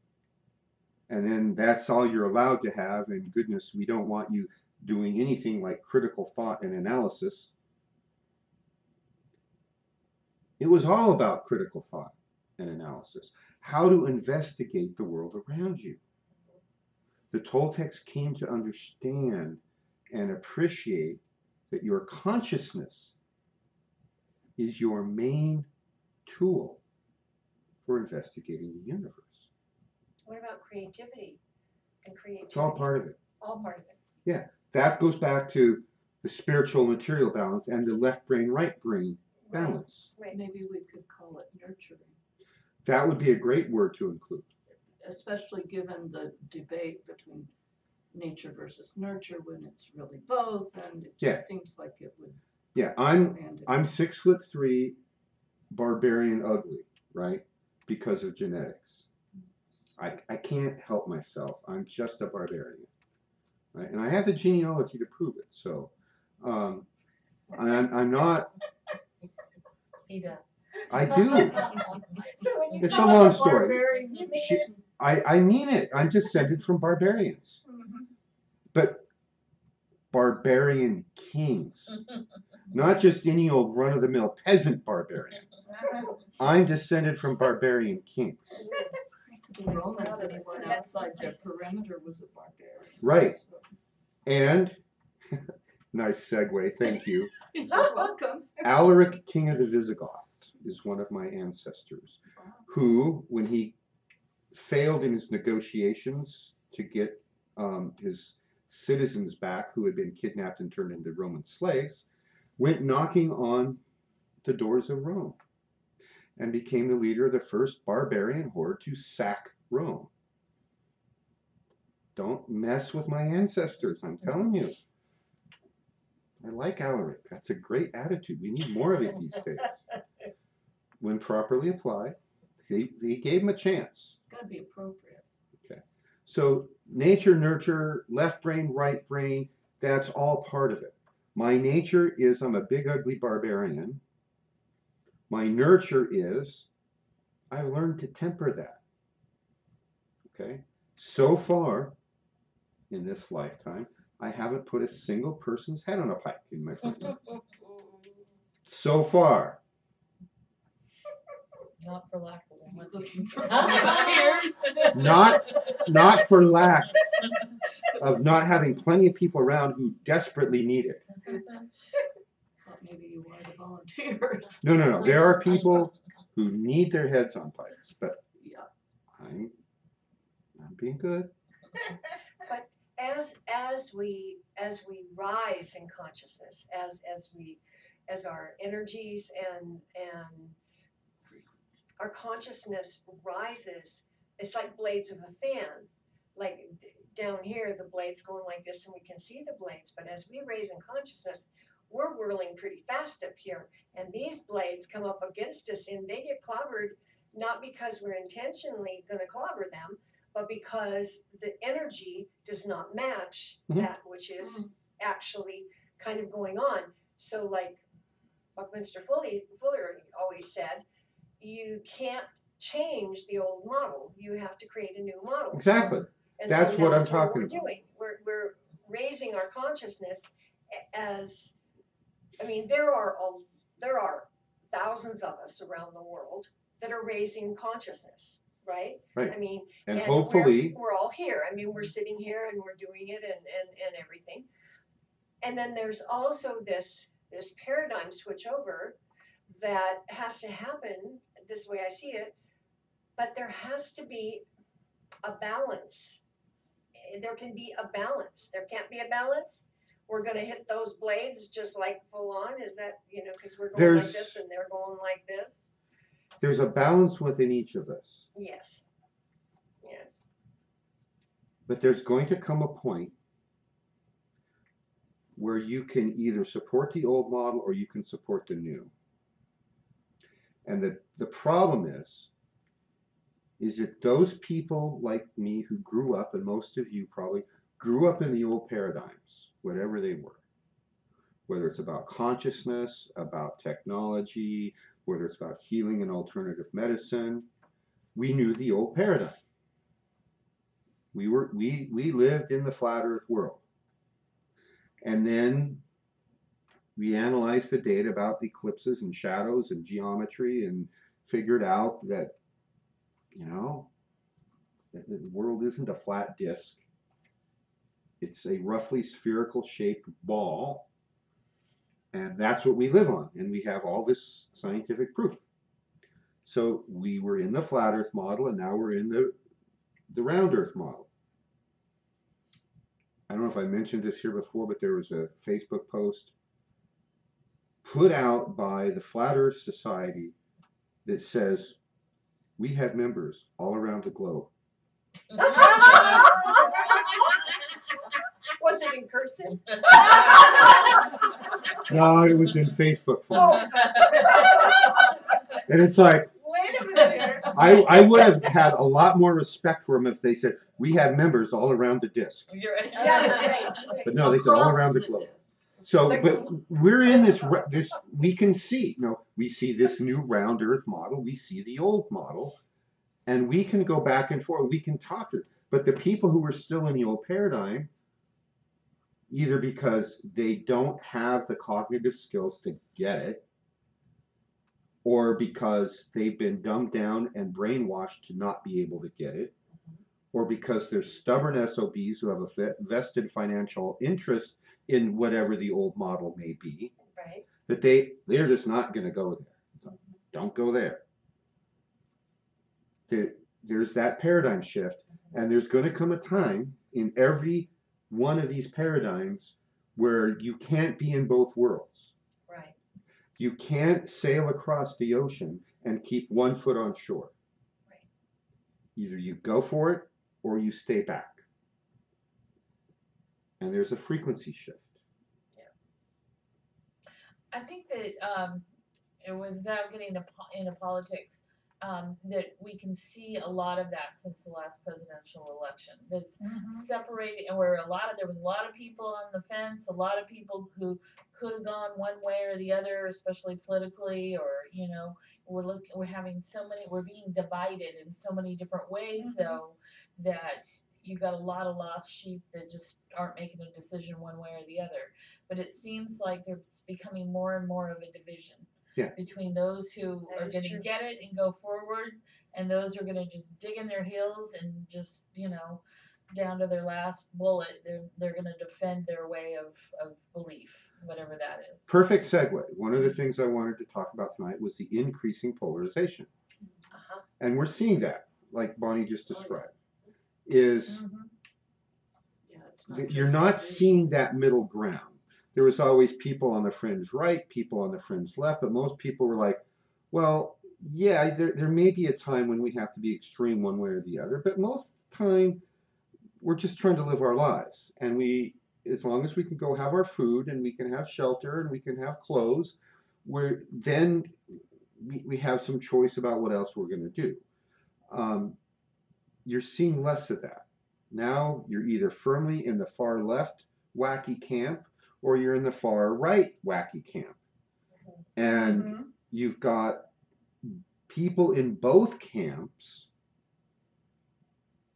and then that's all you're allowed to have, and goodness, we don't want you doing anything like critical thought and analysis. It was all about critical thought and analysis. How to investigate the world around you. The Toltecs came to understand and appreciate that your consciousness is your main tool for investigating the universe. What about creativity and creativity? It's all part of it. All part of it. That goes back to the spiritual material balance and the left brain, right brain balance. Right. Maybe we could call it nurturing, That would be a great word to include. especially given the debate between nature versus nurture when it's really both, and it Yeah. just seems like it would. Yeah, I'm command it. 6'3", barbarian ugly, right? Because of genetics. I can't help myself. I'm just a barbarian, right? And I have the genealogy to prove it. So I'm not. He does. I do. So when you It's a call long it story. barbarian, you mean She- it? I mean it. I'm descended from barbarians, Mhm. but barbarian kings, not just any old run-of-the-mill peasant barbarian. I'm descended from barbarian kings. The Romans, anyone outside their perimeter was a barbarian. Right. So- And nice segue, thank you. You're welcome. Alaric, king of the Visigoths, is one of my ancestors, who, when he failed in his negotiations to get his citizens back who had been kidnapped and turned into Roman slaves, went knocking on the doors of Rome and became the leader of the first barbarian horde to sack Rome. Don't mess with my ancestors, I'm telling you. I like Alaric. That's a great attitude. We need more of it these days. When properly applied, he gave him a chance. It's gotta be appropriate. So nature, nurture, left brain, right brain, that's all part of it. My nature is I'm a big ugly barbarian. My nurture is I learned to temper that. Okay? So far in this lifetime, I haven't put a single person's head on a pike in my front yard. So far. Not for lack of one. Looking for volunteers. Not for lack of not having plenty of people around who desperately need it. Thought maybe you wanted volunteers. No. There are people who need their heads on pikes, but Yeah. I'm being good. As we rise in consciousness, as our energies and our consciousness rises, it's like blades of a fan. Like down here, the blades going like this, and we can see the blades. But as we raise in consciousness, we're whirling pretty fast up here, and these blades come up against us, and they get clobbered, not because we're intentionally going to clobber them, but because the energy does not match Mhm. that which is actually kind of going on. So like Buckminster Fuller always said, you can't change the old model. You have to create a new model. Exactly. And That's so what I'm that's talking we're about. doing. We're raising our consciousness as, I mean, there are thousands of us around the world that are raising consciousness, right? Right. I mean, And and hopefully, we're all here. I mean, we're sitting here and we're doing it and everything. And then there's also this paradigm switch over that has to happen, this way I see it, but there has to be a balance. There can be a balance. There can't be a balance. We're going to hit those blades just like full on. Is that, because we're going like this and they're going like this? there's a balance within each of us. Yes. Yes. But there's going to come a point where you can either support the old model or you can support the new. And the problem is that those people like me who grew up, and most of you probably grew up in the old paradigms, whatever they were, whether it's about consciousness, about technology, whether it's about healing and alternative medicine, we knew the old paradigm. We lived in the flat earth world. And then we analyzed the data about eclipses and shadows and geometry and figured out that, you know, that the world isn't a flat disk. It's a roughly spherical shaped ball. And that's what we live on. And we have all this scientific proof. So we were in the flat earth model, and now we're in the round earth model. I don't know if I mentioned this here before, but there was a Facebook post put out by the Flat Earth Society that says, we have members all around the globe. Was it in cursive? No, it was in Facebook form. And it's like, Wait a minute here. I would have had a lot more respect for them if they said, we have members all around the disc. You're right. Yeah, right. But no, they said all around the globe. So, but we're in this, we can see, you know, we see this new round earth model, we see the old model, and we can go back and forth, we can talk to them. But the people who are still in the old paradigm, either because they don't have the cognitive skills to get it, or because they've been dumbed down and brainwashed to not be able to get it, or because they're stubborn SOBs who have a vested financial interest in whatever the old model may be, Right. that they're just not going to go there. Don't go there. There's that paradigm shift, and there's going to come a time in every one of these paradigms where you can't be in both worlds. Right. You can't sail across the ocean and keep one foot on shore. Right. Either you go for it or you stay back. And there's a frequency shift. I think that without getting into politics, that we can see a lot of that since the last presidential election. That's separated, and there was a lot of people on the fence, a lot of people who could have gone one way or the other, especially politically, or you know, we're being divided in so many different ways, though, that you got a lot of lost sheep that just aren't making a decision one way or the other. But it seems like there's becoming more and more of a division between those who That are is going to true. get it and go forward, and those who are going to just dig in their heels and just, you know, down to their last bullet, they're going to defend their way of belief, whatever that is. Perfect segue. One of the things I wanted to talk about tonight was the increasing polarization. Uh-huh. And we're seeing that, like Bonnie just described, is Yeah, it's not that you're just not division. seeing that middle ground. There was always people on the fringe right, people on the fringe left, but most people were like, well, yeah, there may be a time when we have to be extreme one way or the other, but most of the time we're just trying to live our lives. And as long as we can go have our food and we can have shelter and we can have clothes, then we have some choice about what else we're going to do. You're seeing less of that. Now you're either firmly in the far left wacky camp or you're in the far right wacky camp. And you've got people in both camps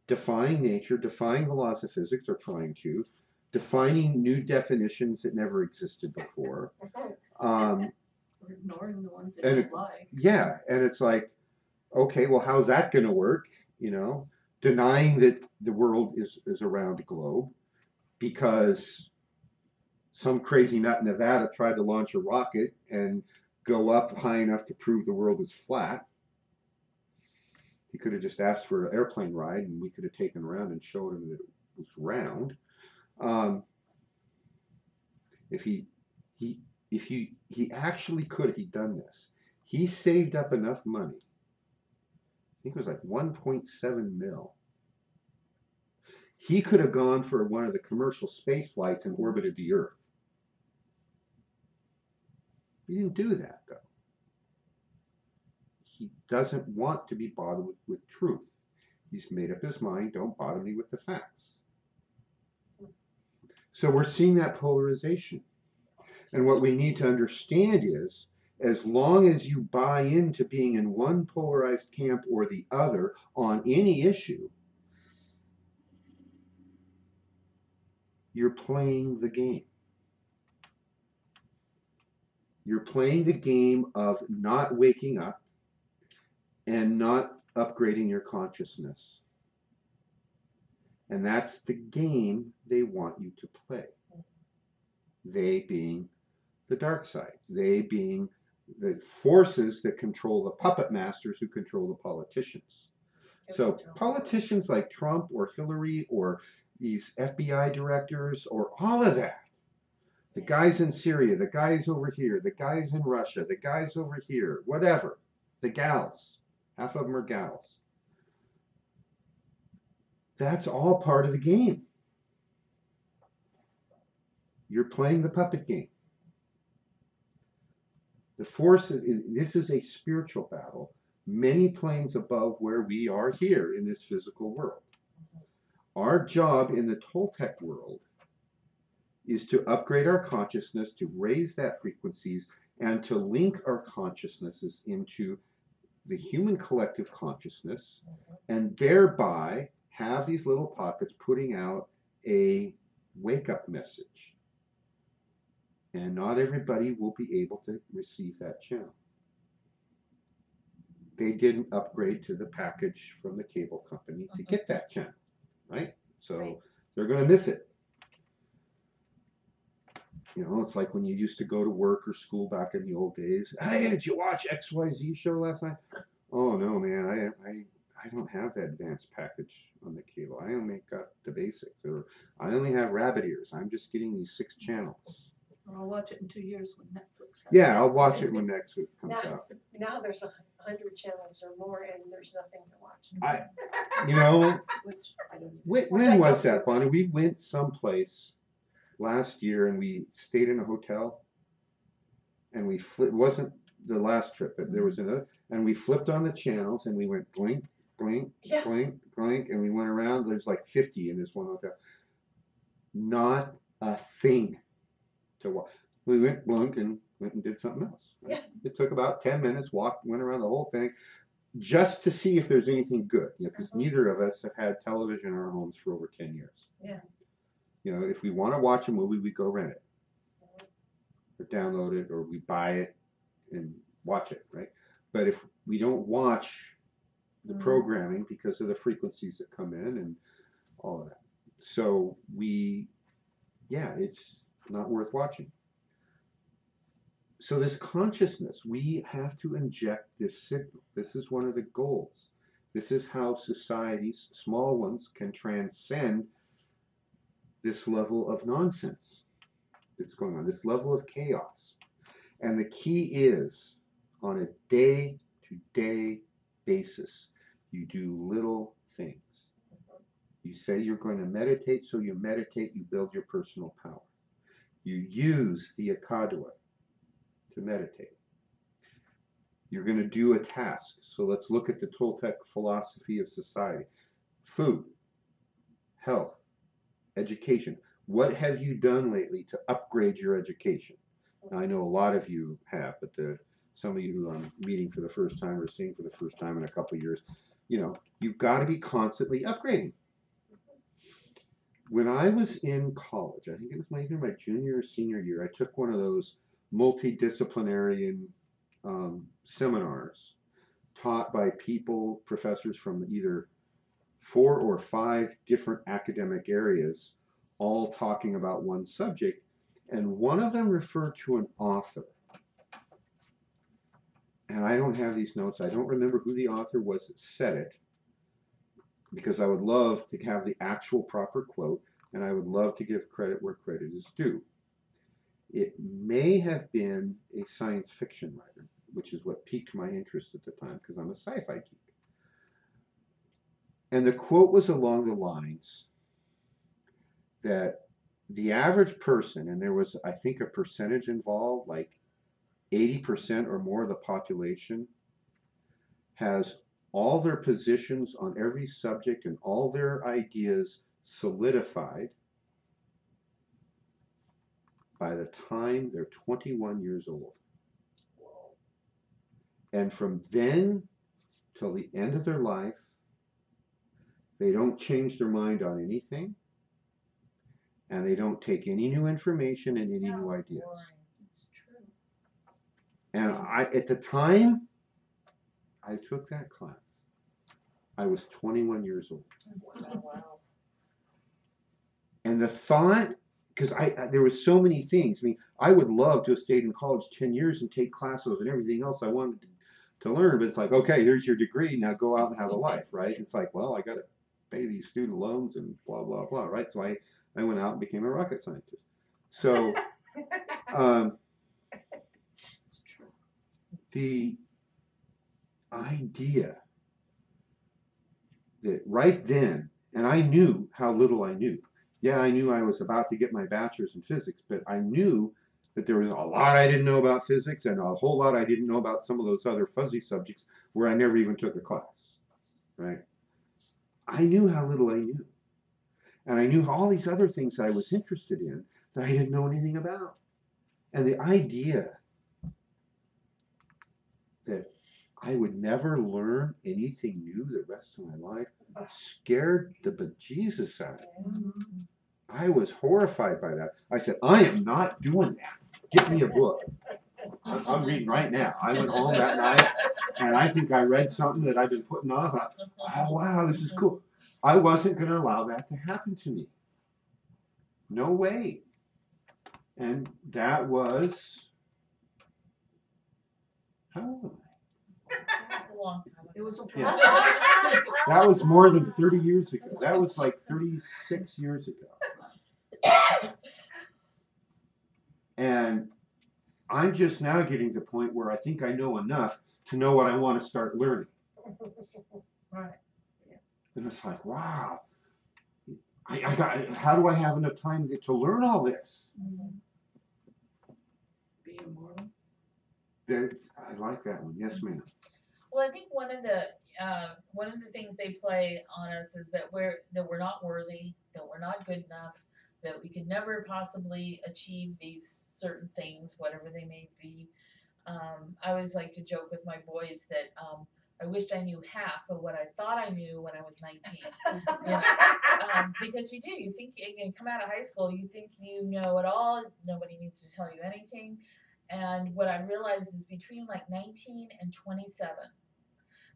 defying nature, defying the laws of physics, or trying to, defining new definitions that never existed before. Or ignoring the ones that And don't like. Yeah, and it's like, okay, well, how's that going to work? You know, denying that the world is a round globe because some crazy nut in Nevada tried to launch a rocket and go up high enough to prove the world is flat. He could have just asked for an airplane ride and we could have taken around and showed him that it was round. If he actually could have, he'd done this. He saved up enough money. I think it was like 1.7 mil. He could have gone for one of the commercial space flights and orbited the Earth. He didn't do that, though. He doesn't want to be bothered with truth. He's made up his mind, don't bother me with the facts. So we're seeing that polarization. And what we need to understand is, as long as you buy into being in one polarized camp or the other on any issue, you're playing the game. You're playing the game of not waking up and not upgrading your consciousness. And that's the game they want you to play. They being the dark side. They being the forces that control the puppet masters who control the politicians. So politicians like Trump or Hillary or these FBI directors or all of that, the guys in Syria, the guys over here, the guys in Russia, the guys over here, whatever, the gals, half of them are gals. That's all part of the game. You're playing the puppet game. The force, this is a spiritual battle, many planes above where we are here in this physical world. Our job in the Toltec world is to upgrade our consciousness, to raise that frequencies, and to link our consciousnesses into the human collective consciousness, and thereby have these little pockets putting out a wake-up message. And not everybody will be able to receive that channel. They didn't upgrade to the package from the cable company to get that channel, right? So they're going to miss it. You know, it's like when you used to go to work or school back in the old days. Hey, did you watch XYZ show last night? Oh, no, man, I don't have that advanced package on the cable. I only got the basics. Or I only have rabbit ears. I'm just getting these 6 channels. I'll watch it in 2 years when Netflix has Yeah, it. I'll watch it when next week comes out. Now there's 100 channels or more and there's nothing to watch. You know, Which I don't even. when was that, Bonnie? We went someplace last year and we stayed in a hotel and we it wasn't the last trip, but there was another, and we flipped on the channels and we went blink, blink, Yeah. blink, blink, and we went around. There's like 50 in this one hotel. Not a thing to watch. We went blink and went and did something else. Right? Yeah. It took about 10 minutes, walked, went around the whole thing, just to see if there's anything good. You know, because neither of us have had television in our homes for over 10 years. Yeah. You know, if we want to watch a movie, we go rent it, or download it, or we buy it and watch it, right? But if we don't watch the programming because of the frequencies that come in and all of that, so it's not worth watching. So this consciousness, we have to inject this signal. This is one of the goals. This is how societies, small ones, can transcend this level of nonsense that's going on, this level of chaos. And the key is, on a day-to-day basis, you do little things. You say you're going to meditate, so you meditate, you build your personal power. You use the Akadua to meditate. You're going to do a task. So let's look at the Toltec philosophy of society. Food, health, education. What have you done lately to upgrade your education? Now, I know a lot of you have, but some of you who I'm meeting for the first time or seeing for the first time in a couple of years, you know, you've got to be constantly upgrading. When I was in college, I think it was either my junior or senior year, I took one of those multidisciplinary seminars taught by professors from either 4 or 5 different academic areas, all talking about one subject, and one of them referred to an author. And I don't have these notes. I don't remember who the author was that said it, because I would love to have the actual proper quote, and I would love to give credit where credit is due. It may have been a science fiction writer, which is what piqued my interest at the time, because I'm a sci-fi geek. And the quote was along the lines that the average person, and there was, I think, a percentage involved, like 80% or more of the population has all their positions on every subject and all their ideas solidified by the time they're 21 years old. And from then till the end of their life, they don't change their mind on anything, and they don't take any new information and any new ideas. It's true. And at the time I took that class, I was 21 years old. Oh, wow. And the thought, because there was so many things. I mean, I would love to have stayed in college 10 years and take classes and everything else I wanted to learn, but it's like, okay, here's your degree, now go out and have a life, right? It's like, well, I got to pay these student loans and blah, blah, blah, right? So I went out and became a rocket scientist. So It's true. the idea that right then, and I knew how little I knew. Yeah, I knew I was about to get my bachelor's in physics, but I knew that there was a lot I didn't know about physics and a whole lot I didn't know about some of those other fuzzy subjects where I never even took a class, right? I knew how little I knew. And I knew all these other things that I was interested in that I didn't know anything about. And the idea that I would never learn anything new the rest of my life scared the bejesus out of me. I was horrified by that. I said, I am not doing that. Get me a book. I'm reading right now. I went home that night and I think I read something that I've been putting off. Oh, wow, this is cool. I wasn't going to allow that to happen to me. No way. And that was, how old am I? That's a long time ago. It was a Yeah. problem. That was more than 30 years ago. That was like 36 years ago. And I'm just now getting to the point where I think I know enough to know what I want to start learning. Right. And it's like, wow, I got. How do I have enough time to learn all this? Be immortal. I like that one. Yes, ma'am. Well, I think one of the things they play on us is that we're not worthy, that we're not good enough, that we could never possibly achieve these certain things, whatever they may be. I always like to joke with my boys that I wished I knew half of what I thought I knew when I was 19. You know? Because you do. You think you come out of high school, you think you know it all. Nobody needs to tell you anything. And what I've realized is between like 19 and 27,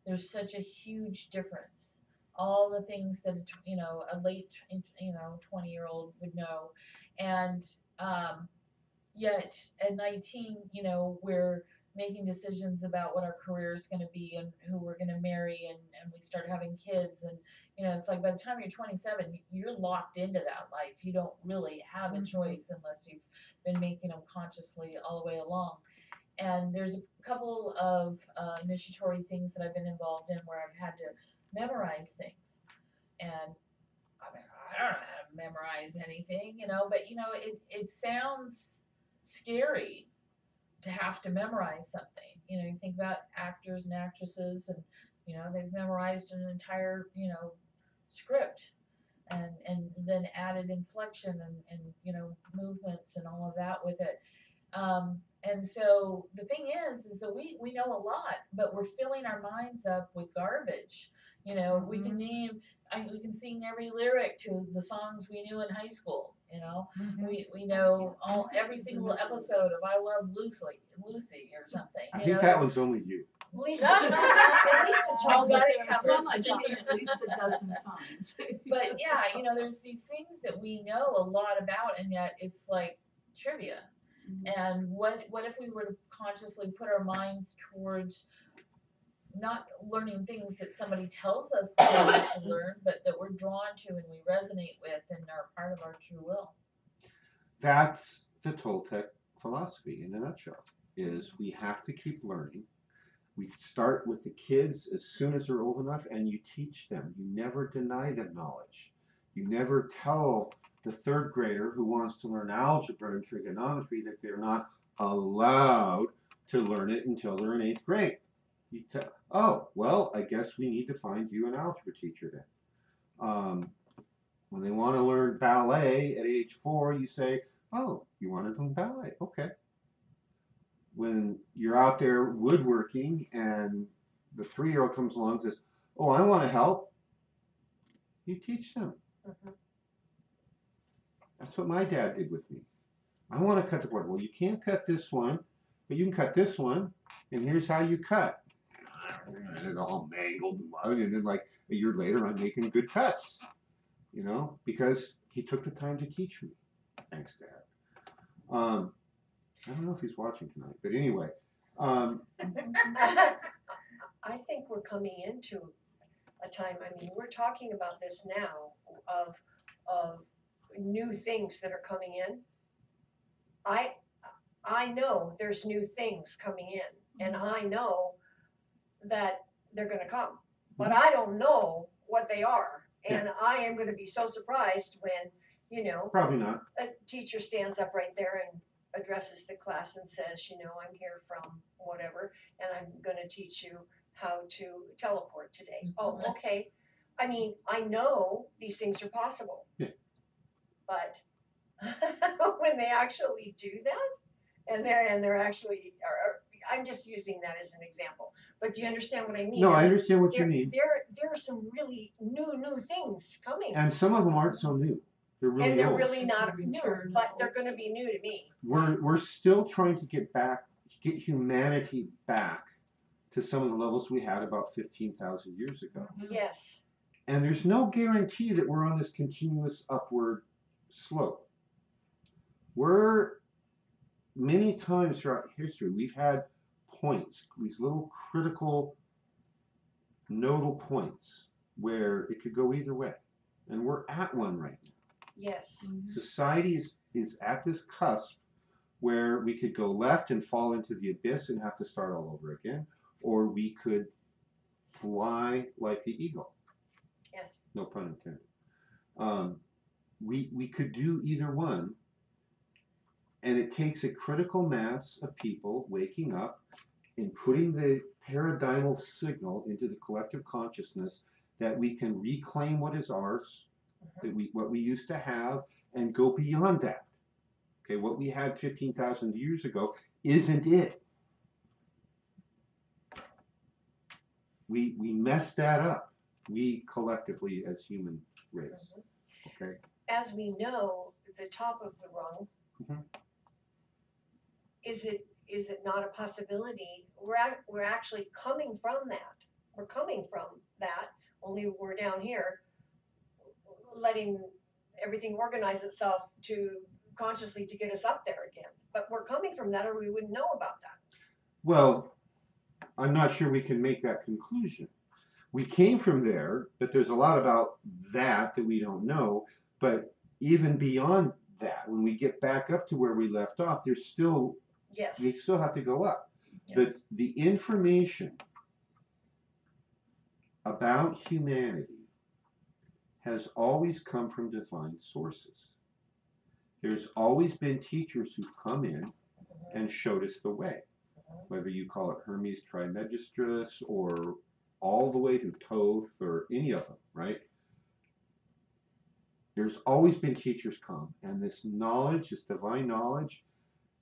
there's such a huge difference. All the things that a late 20-year-old would know, and yet at 19, we're making decisions about what our career is going to be and who we're going to marry, and we start having kids, and it's like by the time you're 27, you're locked into that life. You don't really have a choice unless you've been making them consciously all the way along. And there's a couple of initiatory things that I've been involved in where I've had to memorize things. And I mean, I don't know how to memorize anything, but it sounds scary to have to memorize something. You think about actors and actresses, and they've memorized an entire script and then added inflection and movements and all of that with it. And so the thing is that we know a lot, but we're filling our minds up with garbage. We can we can sing every lyric to the songs we knew in high school. We know every single episode of I Love Lucy or something. I think that one's only you. At least the All child guys There's have some their I've seen specific- at least a dozen times. But yeah, there's these things that we know a lot about, and yet it's like trivia. And what if we were to consciously put our minds towards not learning things that somebody tells us that we have to learn, but that we're drawn to and we resonate with and are part of our true will? That's the Toltec philosophy in a nutshell, is we have to keep learning. We start with the kids as soon as they're old enough, and you teach them. You never deny them knowledge. You never tell the third grader who wants to learn algebra and trigonometry that they're not allowed to learn it until they're in 8th grade. Oh, well, I guess we need to find you an algebra teacher then. When they want to learn ballet at age 4, you say, oh, you want to learn ballet? Okay. When you're out there woodworking and the 3-year-old comes along and says, oh, I want to help, you teach them. Mhm. That's what my dad did with me. I want to cut the board. Well, you can't cut this one, but you can cut this one, and here's how you cut. And it's all mangled and mud, and then like a year later, I'm making good cuts, you know, because he took the time to teach me. Thanks, Dad. I don't know if he's watching tonight, but anyway, I think we're coming into a time, I mean, we're talking about this now of new things that are coming in. I know there's new things coming in, and I know that they're gonna come, but I don't know what they are. And I am gonna be so surprised when, you know, probably not. a teacher stands up right there and addresses the class and says, you know, I'm here from whatever, and I'm gonna teach you how to teleport today. Oh, okay. I mean, I know these things are possible. Yeah. But when they actually do that, and they're actually, I'm just using that as an example. But do you understand what I mean? No, I understand what you there, mean. there are some really new things coming. And some of them aren't so new. They're really And they're old. really It's a not new, return but of they're old gonna be new to me. We're still trying to get humanity back to some of the levels we had about 15,000 years ago. Yes. And there's no guarantee that we're on this continuous upward slope. We're many times throughout history, we've had points, these little critical nodal points where it could go either way. And we're at one right now. Yes. Society is at this cusp where we could go left and fall into the abyss and have to start all over again, or we could fly like the eagle. Yes. No pun intended. We could do either one, and it takes a critical mass of people waking up and putting the paradigmal signal into the collective consciousness that we can reclaim what is ours, that what we used to have, and go beyond that. Okay, what we had 15,000 years ago isn't it. We messed that up. We collectively as human race. Okay. As we know, the top of the rung, Mhm. is it not a possibility? We're actually coming from that. We're coming from that, only we're down here letting everything organize itself to consciously to get us up there again. But we're coming from that or we wouldn't know about that. Well, I'm not sure we can make that conclusion. We came from there, but there's a lot about that we don't know. But even beyond that, when we get back up to where we left off, there's still, Yes. we still have to go up. Yes. The information about humanity has always come from divine sources. There's always been teachers who've come in and showed us the way, whether you call it Hermes Trismegistus or all the way through Thoth or any of them, right? There's always been teachers come, and this knowledge, this divine knowledge,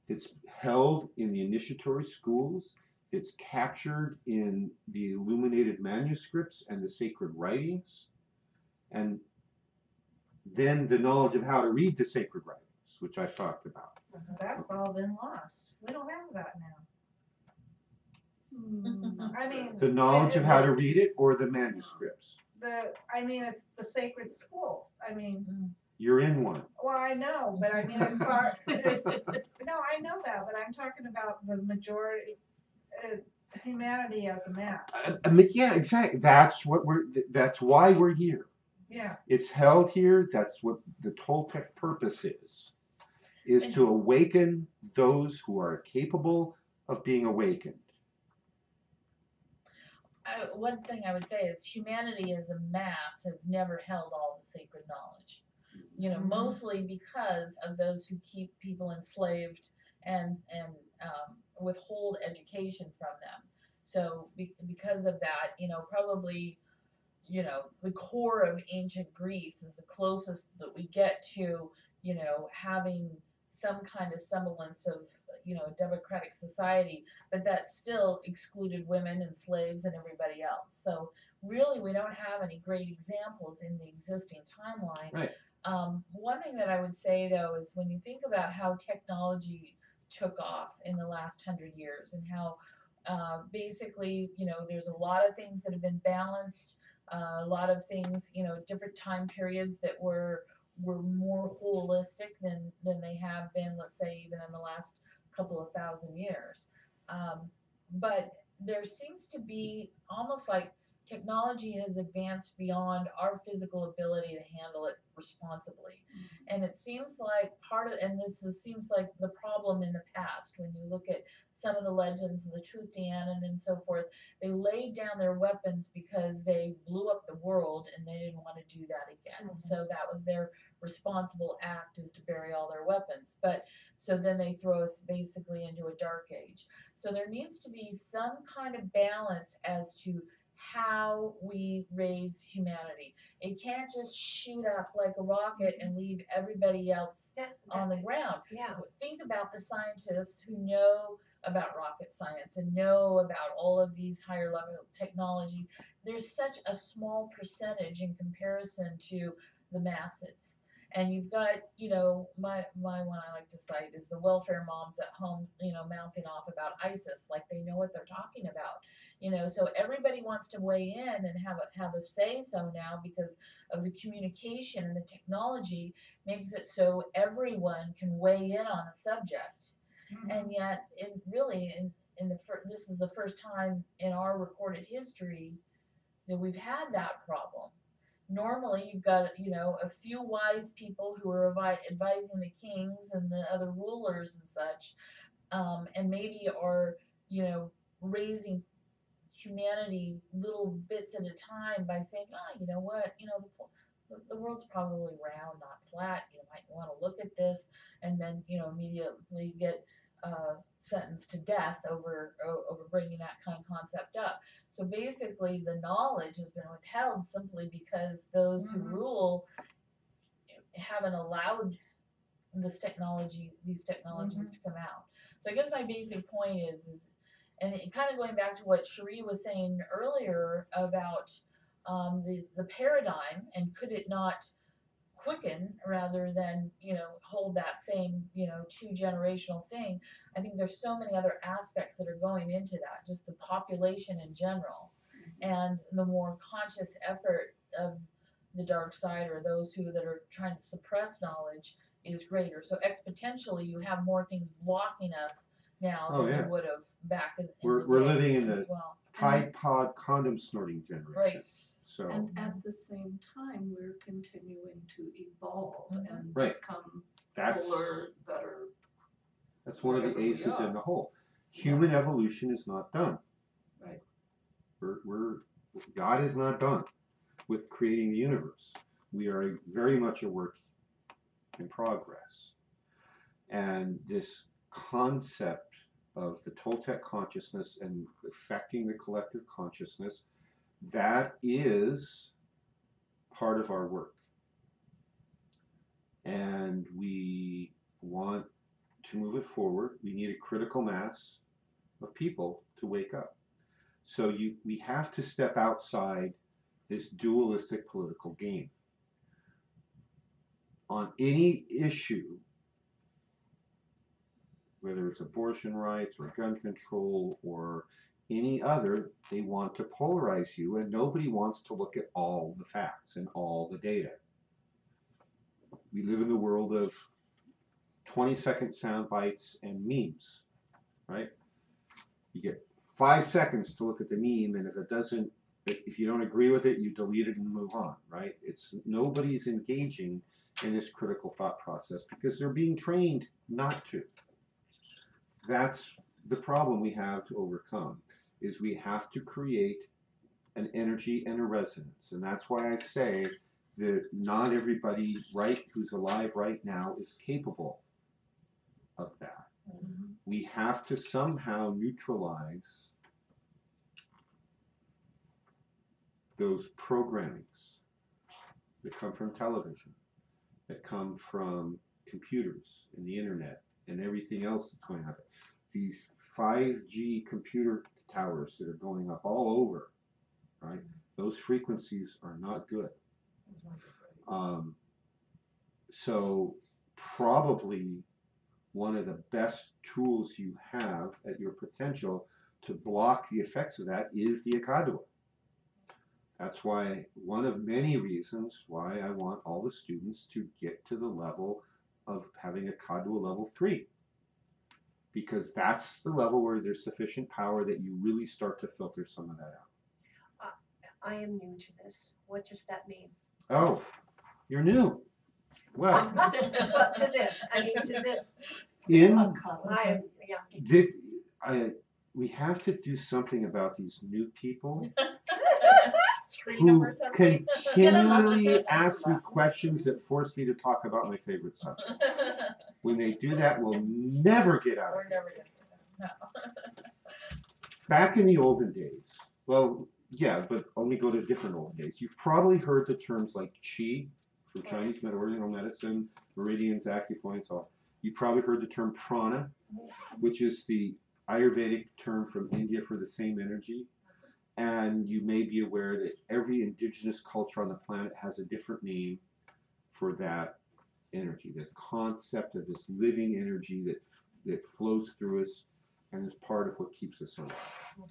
it's held in the initiatory schools, it's captured in the illuminated manuscripts and the sacred writings, and then the knowledge of how to read the sacred writings, which I've talked about. That's all been lost. We don't have that now. I mean. The knowledge of how to read it or the manuscripts. It's the sacred schools. I mean, You're in one. well, I know, but I mean, as far, no, I know that, but I'm talking about the majority, humanity as a mass. Yeah, exactly. That's why we're here. Yeah. It's held here. That's what the Toltec purpose is to awaken those who are capable of being awakened. One thing I would say is humanity as a mass has never held all the sacred knowledge. You know, mostly because of those who keep people enslaved and withhold education from them. So because of that, probably, the core of ancient Greece is the closest that we get to, having some kind of semblance of, democratic society, but that still excluded women and slaves and everybody else. So really, we don't have any great examples in the existing timeline. Right. One thing that I would say though is when you think about how technology took off in the last 100 years and how basically, there's a lot of things that have been balanced, a lot of things, different time periods that were more holistic than they have been, let's say, even in the last couple of thousand years. But there seems to be almost like technology has advanced beyond our physical ability to handle it responsibly. And it seems like seems like the problem in the past when you look at some of the legends of the Tuathanan and so forth. They laid down their weapons because they blew up the world and they didn't want to do that again. So that was their responsible act, is to bury all their weapons. But so then they throw us basically into a dark age. So there needs to be some kind of balance as to how we raise humanity. It can't just shoot up like a rocket and leave everybody else on the ground. Yeah. Think about the scientists who know about rocket science and know about all of these higher level technology. There's such a small percentage in comparison to the masses. And you've got, my one I like to cite is the welfare moms at home, mouthing off about ISIS like they know what they're talking about. So everybody wants to weigh in and have a say so now because of the communication, and the technology makes it so everyone can weigh in on a subject. And yet, this is the first time in our recorded history that we've had that problem. Normally, you've got, a few wise people who are advising the kings and the other rulers and such, and maybe are, raising humanity little bits at a time by saying, you know what, the world's probably round, not flat. You might want to look at this, and then, immediately get sentenced to death over bringing that kind of concept up. So basically, the knowledge has been withheld simply because those who rule haven't allowed these technologies to come out. So I guess my basic point is and kind of going back to what Cherie was saying earlier about the paradigm, and could it not quicken rather than hold that same 2-generational thing. I think there's so many other aspects that are going into that, just the population in general, and the more conscious effort of the dark side or those that are trying to suppress knowledge is greater. So exponentially, you have more things blocking us now than you would have back in we're the day living in as the well. Tide Pod condom snorting generation. Right. So And at the same time, we're continuing to evolve and Right. become That's- fuller, better. that's one of the Wherever we aces are. in the hole. Human evolution is not done. Right. God is not done with creating the universe. We are very much a work in progress. And this concept of the Toltec consciousness and affecting the collective consciousness, that is part of our work. And we want to move it forward. We need a critical mass of people to wake up. So we have to step outside this dualistic political game. On any issue, whether it's abortion rights or gun control or any other, they want to polarize you, and nobody wants to look at all the facts and all the data. We live in the world of 20-second sound bites and memes, right? You get 5 seconds to look at the meme, and if you don't agree with it, you delete it and move on, right? Nobody's engaging in this critical thought process because they're being trained not to. That's the problem we have to overcome, is we have to create an energy and a resonance. And that's why I say that not everybody who's alive right now is capable of that. We have to somehow neutralize those programmings that come from television, that come from computers and the internet and everything else that's going on. These 5G computer towers that are going up all over, right? Those frequencies are not good. So probably one of the best tools you have at your potential to block the effects of that is the Akadua. That's why one of many reasons why I want all the students to get to the level of having Akadua level 3. Because that's the level where there's sufficient power that you really start to filter some of that out. I am new to this. What does that mean? Oh, you're new. Well, But to this, I mean to this. in I am, yeah. this, we have to do something about these new people Screen them who or something. continually ask me questions that force me to talk about my favorite subject. When they do that, we'll never get out of We're it. never gonna do that. No. Back in the olden days, well, yeah, but only go to different olden days. You've probably heard the terms like qi from Chinese oriental medicine, meridians, acupoints, all. You probably heard the term prana, which is the Ayurvedic term from India for the same energy. And you may be aware that every indigenous culture on the planet has a different name for that energy, this concept of this living energy that flows through us and is part of what keeps us alive.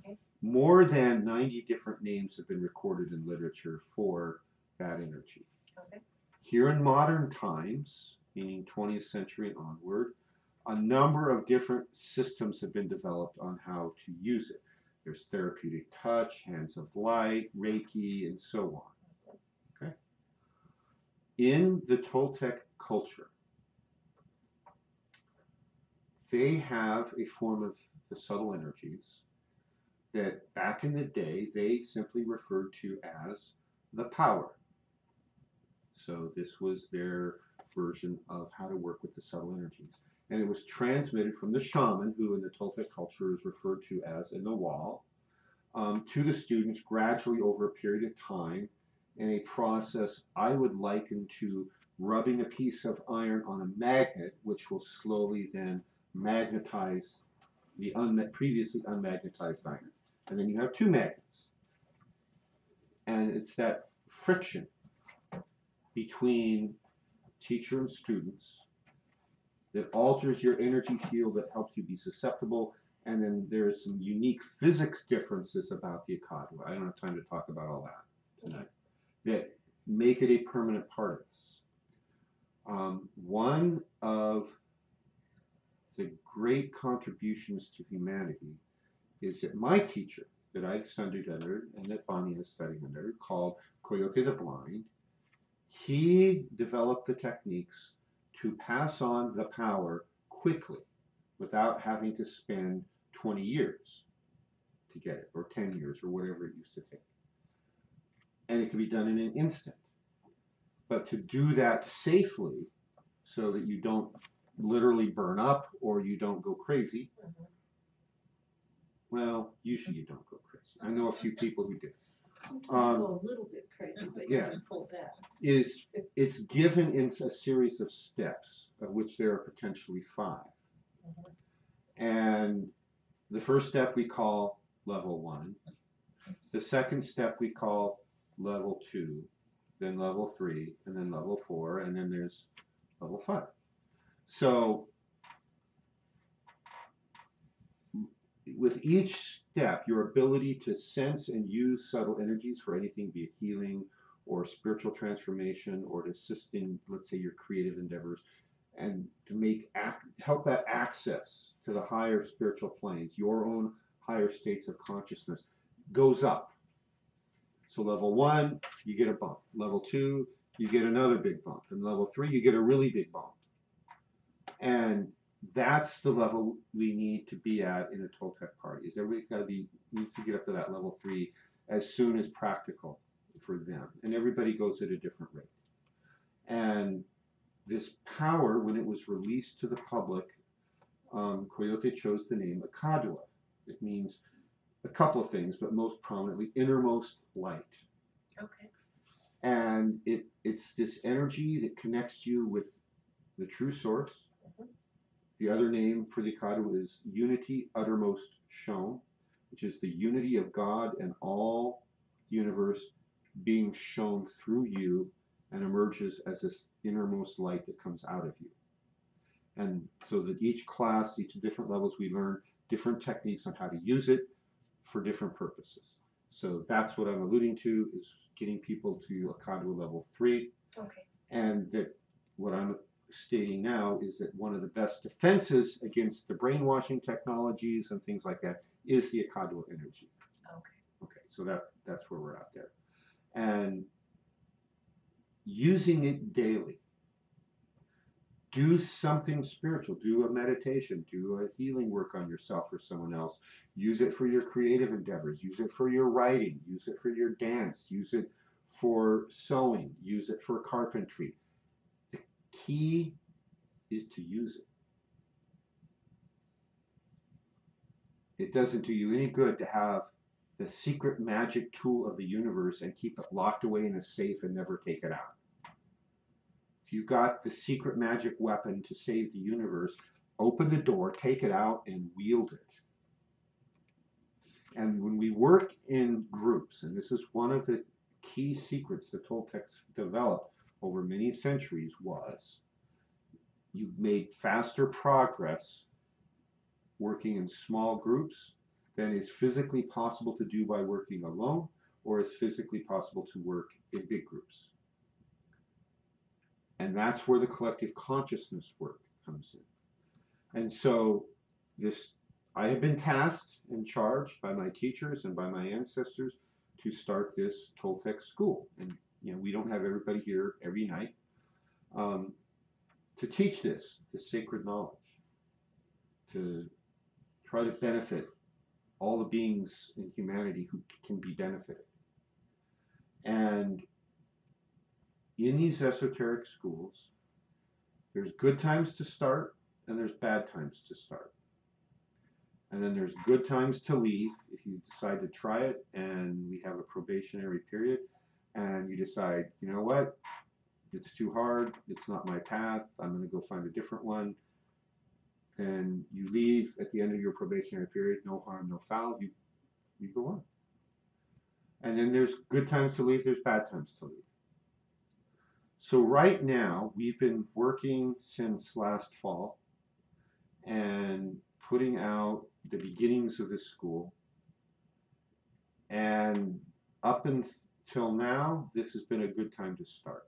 Okay. More than 90 different names have been recorded in literature for that energy. Okay. Here in modern times, meaning 20th century onward, a number of different systems have been developed on how to use it. There's therapeutic touch, hands of light, Reiki, and so on. Okay. In the Toltec culture, they have a form of the subtle energies that back in the day they simply referred to as the power. So this was their version of how to work with the subtle energies. And it was transmitted from the shaman, who in the Toltec culture is referred to as a Nawal, to the students gradually over a period of time in a process I would liken to rubbing a piece of iron on a magnet, which will slowly then magnetize the previously unmagnetized iron. And then you have two magnets. And it's that friction between teacher and students that alters your energy field, that helps you be susceptible. And then there's some unique physics differences about the Akadua. I don't have time to talk about all that tonight, that make it a permanent part of us. One of the great contributions to humanity is that my teacher that I studied under and that Bonnie is studying under, called Coyote the Blind, he developed the techniques to pass on the power quickly without having to spend 20 years to get it, or 10 years, or whatever it used to take. And it can be done in an instant. But to do that safely so that you don't literally burn up or you don't go crazy, well, usually you don't go crazy. I know a few people who did. Sometimes you go a little bit crazy, but you yeah. just pull back. It's given in a series of steps, of which there are potentially 5. And the first step we call level 1. The second step we call level 2, then level 3, and then level 4, and then there's level 5. So with each step, your ability to sense and use subtle energies for anything, be it healing or spiritual transformation, or to assist in, let's say, your creative endeavors, and to help that access to the higher spiritual planes, your own higher states of consciousness, goes up. So level 1, you get a bump. Level 2, you get another big bump. And level 3, you get a really big bump. And that's the level we need to be at in a Toltec party. Is everybody's needs to get up to that level 3 as soon as practical for them. And everybody goes at a different rate. And this power, when it was released to the public Coyote chose the name Akadwa. It means a couple of things, but most prominently, innermost light. Okay. And it's this energy that connects you with the true source. Mhm. The other name for the Akadwa is Unity Uttermost Shown, which is the unity of God and all the universe being shown through you and emerges as this innermost light that comes out of you. And so that each class, each different levels, we learn different techniques on how to use it for different purposes. So that's what I'm alluding to, is getting people to Akadwa level 3. Okay. And that what I'm stating now is that one of the best defenses against the brainwashing technologies and things like that is the Akadwa energy. Okay. Okay, so that's where we're at there. And using it daily. Do something spiritual, do a meditation, do a healing work on yourself or someone else. Use it for your creative endeavors, use it for your writing, use it for your dance, use it for sewing, use it for carpentry. The key is to use it. It doesn't do you any good to have the secret magic tool of the universe and keep it locked away in a safe and never take it out. If you've got the secret magic weapon to save the universe, open the door, take it out, and wield it. And when we work in groups, and this is one of the key secrets the Toltecs developed over many centuries, was you made faster progress working in small groups than is physically possible to do by working alone, or is physically possible to work in big groups. And that's where the collective consciousness work comes in. And so I have been tasked and charged by my teachers and by my ancestors to start this Toltec school. And we don't have everybody here every night to teach this sacred knowledge, to try to benefit all the beings in humanity who can be benefited. And in these esoteric schools, there's good times to start and there's bad times to start. And then there's good times to leave if you decide to try it and we have a probationary period and you decide, you know what, it's too hard, it's not my path, I'm going to go find a different one. Then you leave at the end of your probationary period, no harm, no foul, you go on. And then there's good times to leave, there's bad times to leave. So right now, we've been working since last fall and putting out the beginnings of this school. And up until now, this has been a good time to start.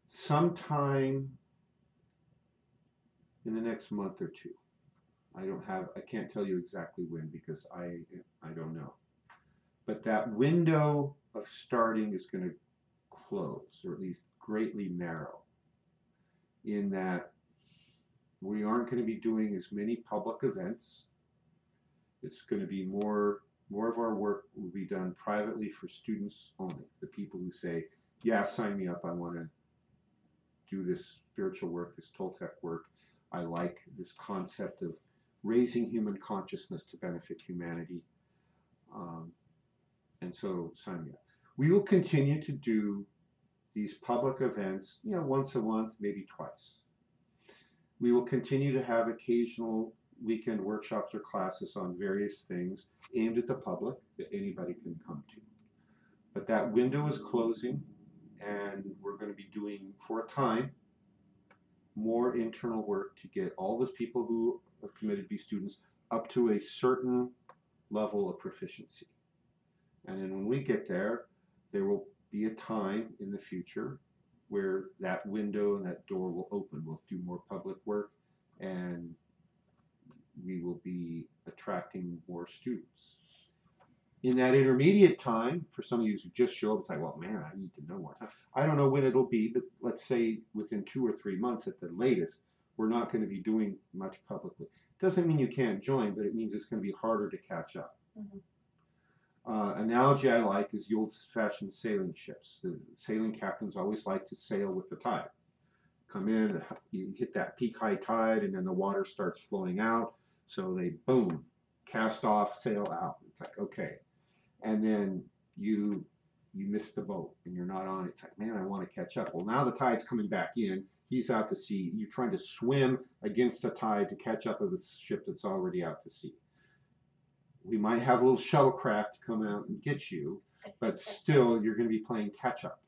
Sometime in the next month or two. I can't tell you exactly when because I don't know. But that window of starting is going to close, or at least greatly narrow, in that we aren't going to be doing as many public events. It's going to be more of our work will be done privately for students only. The people who say, yeah, sign me up, I want to do this spiritual work, this Toltec work. I like this concept of raising human consciousness to benefit humanity. And so sign me up. We will continue to do these public events, once a month, maybe twice. We will continue to have occasional weekend workshops or classes on various things aimed at the public that anybody can come to. But that window is closing, and we're going to be doing, for a time, more internal work to get all those people who are committed to be students up to a certain level of proficiency. And then when we get there, there will be a time in the future where that window and that door will open. We'll do more public work and we will be attracting more students. In that intermediate time, for some of you who just show up, it's like, well, man, I need to know more time. I don't know when it'll be, but let's say within 2 or 3 months at the latest, we're not going to be doing much publicly. Doesn't mean you can't join, but it means it's going to be harder to catch up. Mhm. Analogy I like is the old-fashioned sailing ships. The sailing captains always like to sail with the tide. come in, you hit that peak high tide, and then the water starts flowing out. So they boom, cast off, sail out. It's like, okay. And then you miss the boat and you're not on it. It's like, man, I want to catch up. Well, now the tide's coming back in. He's out to sea. You're trying to swim against the tide to catch up with the ship that's already out to sea. We might have a little shuttlecraft to come out and get you, but still you're going to be playing catch up.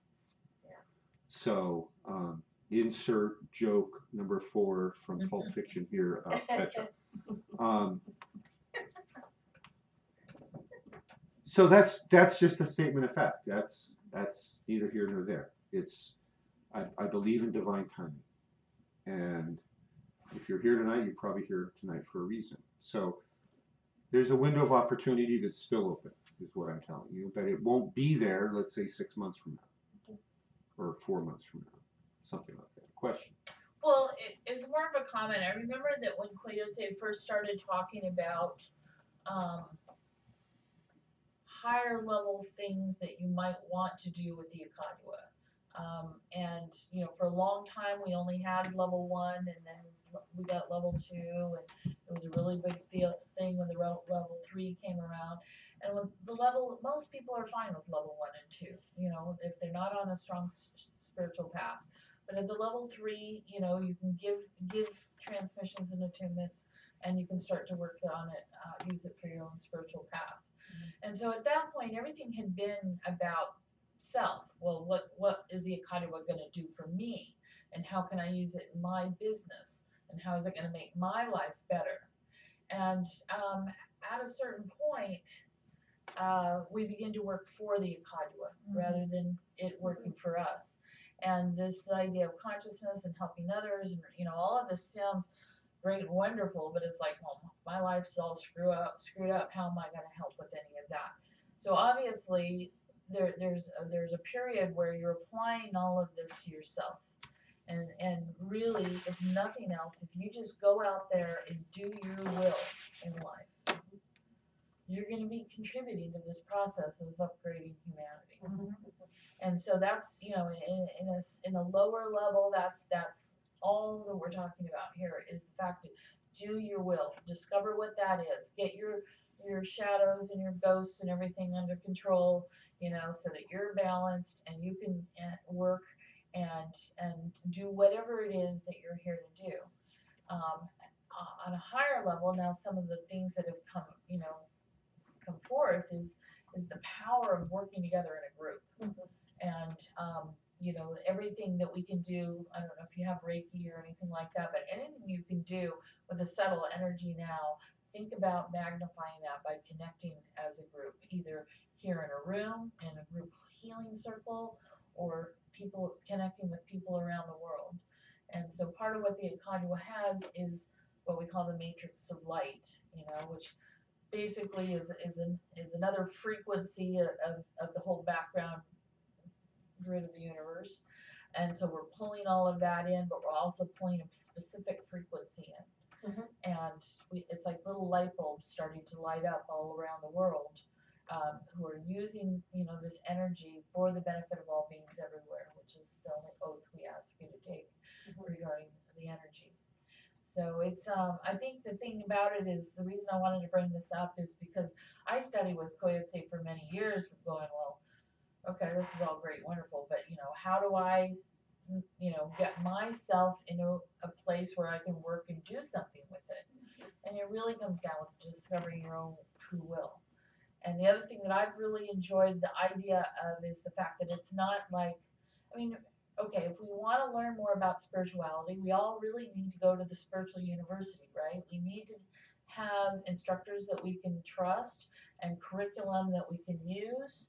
Yeah. So insert joke number 4 from Pulp Fiction here about catch up. So that's just a statement of fact. That's neither here nor there. It's I believe in divine timing, and if you're here tonight, you're probably here tonight for a reason. So there's a window of opportunity that's still open, is what I'm telling you. But it won't be there, let's say 6 months from now, or 4 months from now, something like that. Question. Well, it was more of a comment. I remember that when Coyote first started talking about higher level things that you might want to do with the Akadwa. And you know, for a long time we only had level 1, and then we got level 2, and it was a really big thing when the level 3 came around. And with the level, most people are fine with level 1 and 2, you know, if they're not on a strong spiritual path. But at the level 3, you know, you can give transmissions and attunements, and you can start to work on it, use it for your own spiritual path. And so at that point, everything had been about self. Well, what is the Akadwa going to do for me? And how can I use it in my business? And how is it going to make my life better? And at a certain point, we begin to work for the Akadwa rather than it working for us. And this idea of consciousness and helping others, and you know, all of this sounds great and wonderful, but it's like, well, my life's all screwed up. How am I going to help with any of that? So obviously, there's a period where you're applying all of this to yourself, and really, if nothing else, if you just go out there and do your will in life, you're going to be contributing to this process of upgrading humanity. And so that's, you know, in a lower level, that's all that we're talking about here, is the fact that do your will, discover what that is, get your shadows and your ghosts and everything under control, you know, so that you're balanced and you can work and do whatever it is that you're here to do. On a higher level, now some of the things that have come forth is the power of working together in a group. And you know, everything that we can do, I don't know if you have Reiki or anything like that, but anything you can do with a subtle energy now, think about magnifying that by connecting as a group, either here in a room, in a group healing circle, or people connecting with people around the world. And so part of what the Akadwa has is what we call the matrix of light, you know, which basically is another frequency of the whole background grid of the universe. And so we're pulling all of that in, but we're also pulling a specific frequency in. And it's like little light bulbs starting to light up all around the world, who are using, you know, this energy for the benefit of all beings everywhere, which is the only oath we ask you to take regarding the energy. So it's, I think the thing about it is, the reason I wanted to bring this up is because I studied with Coyote for many years, going, well, okay, this is all great, wonderful, but you know, how do I, you know, get myself into a place where I can work and do something with it? And it really comes down with discovering your own true will. And the other thing that I've really enjoyed the idea of is the fact that it's not like, I mean, okay, if we want to learn more about spirituality, we all really need to go to the spiritual university, right? We need to have instructors that we can trust and curriculum that we can use.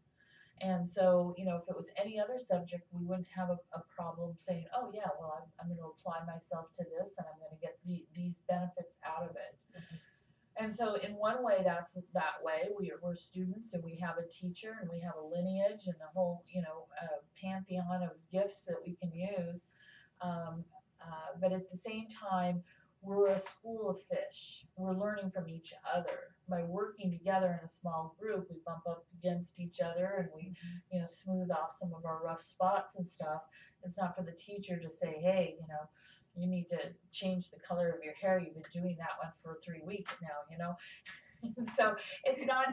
And so, you know, if it was any other subject, we wouldn't have a problem saying, oh yeah, well, I'm going to apply myself to this and I'm going to get these benefits out of it. And so in one way, that's that way. We're students and we have a teacher and we have a lineage and a whole, you know, pantheon of gifts that we can use. But at the same time, we're a school of fish. We're learning from each other. By working together in a small group, we bump up against each other and we, smooth off some of our rough spots and stuff. It's not for the teacher to say, hey, you need to change the color of your hair. You've been doing that one for 3 weeks now. So it's not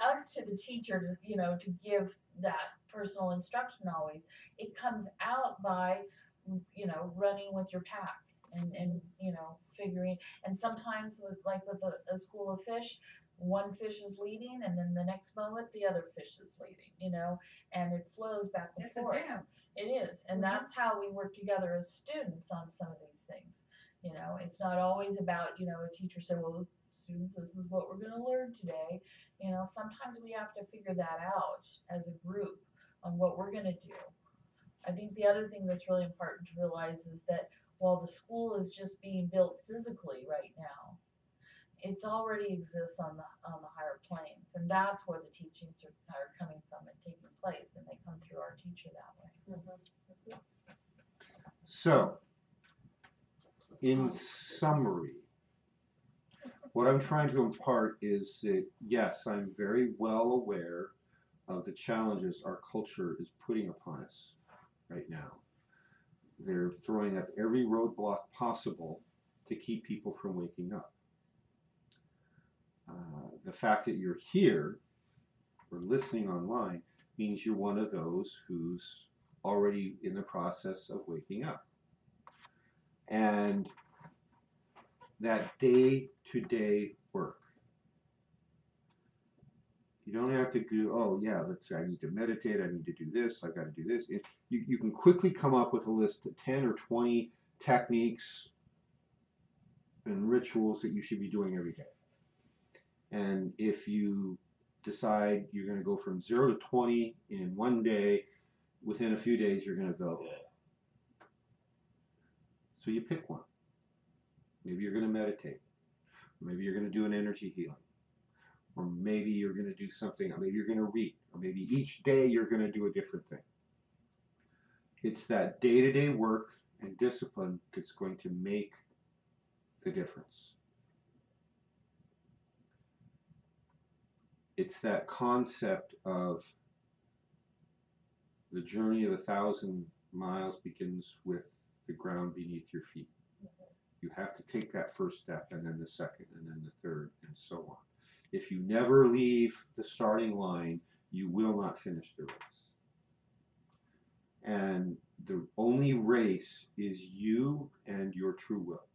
up to the teacher to give that personal instruction always. It comes out by running with your pack and figuring. And sometimes with a school of fish, one fish is leading and then the next moment the other fish is leading, and it flows back and It's a forth. dance. It is, and Mhm. that's how we work together as students on some of these things. It's not always about a teacher said, well, students, this is what we're going to learn today. Sometimes we have to figure that out as a group on what we're going to do. I think the other thing that's really important to realize is that while the school is just being built physically right now, it's already exists on the higher planes, and that's where the teachings are coming from and taking place, and they come through our teacher that way. So, in summary, what I'm trying to impart is that, yes, I'm very well aware of the challenges our culture is putting upon us right now. They're throwing up every roadblock possible to keep people from waking up. The fact that you're here or listening online means you're one of those who's already in the process of waking up. And that day-to-day work. You don't have to go, oh yeah, I need to meditate, I need to do this, I've got to do this. You can quickly come up with a list of 10 or 20 techniques and rituals that you should be doing every day. And if you decide you're going to go from 0 to 20 in one day, within a few days you're going to go, ugh. So you pick one. Maybe you're going to meditate. Maybe you're going to do an energy healing. Or maybe you're going to do something, or maybe you're going to read. Or maybe each day you're going to do a different thing. It's that day-to-day work and discipline that's going to make the difference. It's that concept of the journey of 1,000 miles begins with the ground beneath your feet. You have to take that first step, and then the second, and then the third, and so on. If you never leave the starting line, you will not finish the race. And the only race is you and your true will.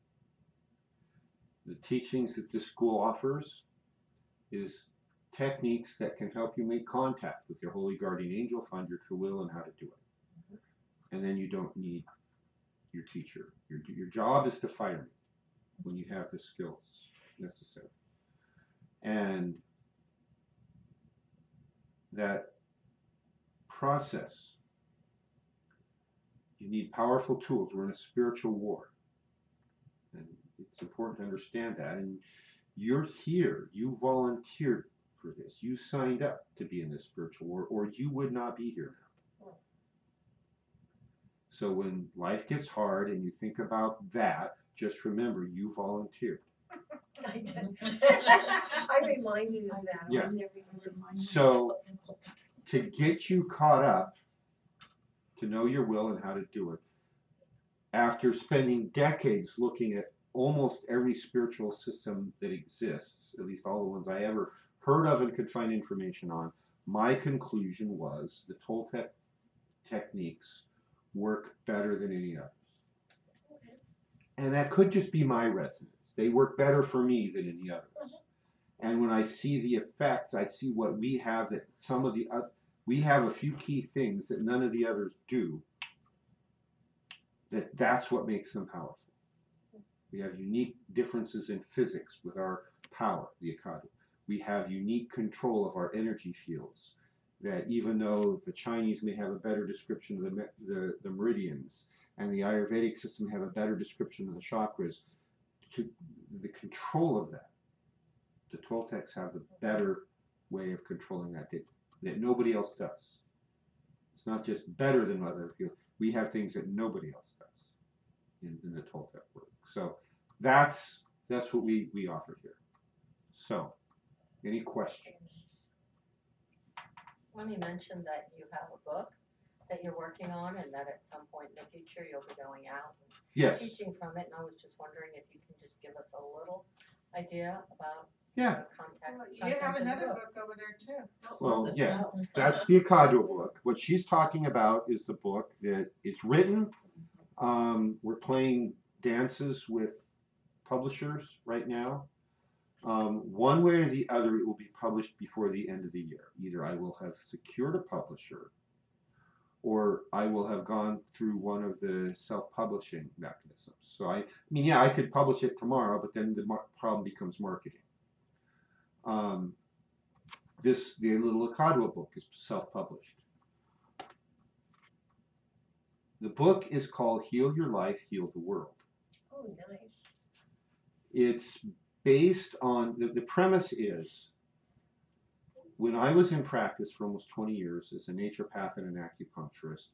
The teachings that this school offers is techniques that can help you make contact with your holy guardian angel, find your true will, and how to do it. And then you don't need your teacher. Your job is to fire me when you have the skills necessary. And that process, you need powerful tools. We're in a spiritual war. And it's important to understand that. And you're here. You volunteered for this. You signed up to be in this spiritual war, or you would not be here now. So when life gets hard and you think about that, just remember you volunteered. I did. I'm reminded of that. Yeah. Almost every time. So to get you caught up, to know your will and how to do it, after spending decades looking at almost every spiritual system that exists, at least all the ones I ever heard of and could find information on, my conclusion was the Toltec techniques work better than any others. And that could just be my resonance. They work better for me than any others. And when I see the effects, I see what we have that some of the we have a few key things that none of the others do. That's what makes them powerful. We have unique differences in physics with our power, the Akadu. We have unique control of our energy fields. That even though the Chinese may have a better description of the meridians, and the Ayurvedic system have a better description of the chakras, to the control of that, the Toltecs have a better way of controlling that nobody else does. It's not just better than other people. We have things that nobody else does in the Toltec work. So that's what we offer here. So, any questions? When you mentioned that you have a book that you're working on and that at some point in the future you'll be going out and Yes. teaching from it, and I was just wondering if you can just give us a little idea about Yeah. the contact. Well, you have content of the another book. book over there too. Well, That's yeah. out. That's the Akadwa book. What she's talking about is the book that it's written. We're playing dances with publishers right now. One way or the other, it will be published before the end of the year. Either I will have secured a publisher, or I will have gone through one of the self-publishing mechanisms. So I mean, yeah, I could publish it tomorrow, but then the problem becomes marketing. The little Akadwa book is self-published. The book is called Heal Your Life, Heal the World. Oh, nice. It's based on, the premise is, when I was in practice for almost 20 years as a naturopath and an acupuncturist,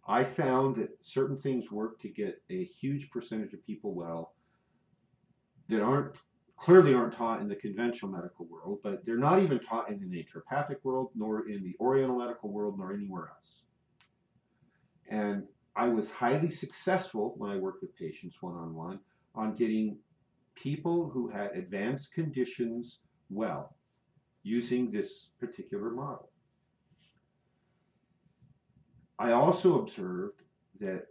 I found that certain things work to get a huge percentage of people well that clearly aren't taught in the conventional medical world, but they're not even taught in the naturopathic world, nor in the Oriental medical world, nor anywhere else. And I was highly successful when I worked with patients one-on-one on getting people who had advanced conditions well using this particular model. I also observed that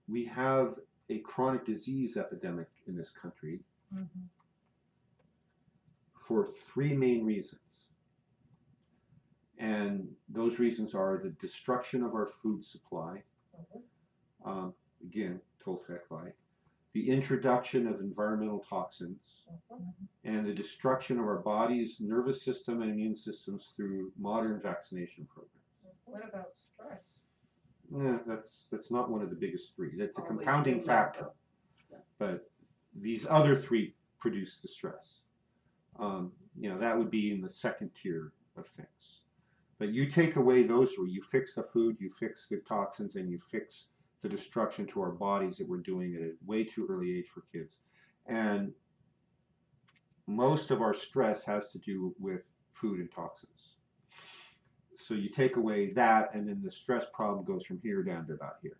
we have a chronic disease epidemic in this country for three main reasons. And those reasons are the destruction of our food supply, again, Toltec-like, the introduction of environmental toxins, and the destruction of our body's nervous system and immune systems through modern vaccination programs. What about stress? Yeah, that's not one of the biggest three. That's a Always compounding been factor. that, though. But these other three produce the stress. That would be in the second tier of things. But you take away those three, you fix the food, you fix the toxins, and you fix the destruction to our bodies that we're doing at a way too early age for kids. And most of our stress has to do with food and toxins. So you take away that, and then the stress problem goes from here down to about here.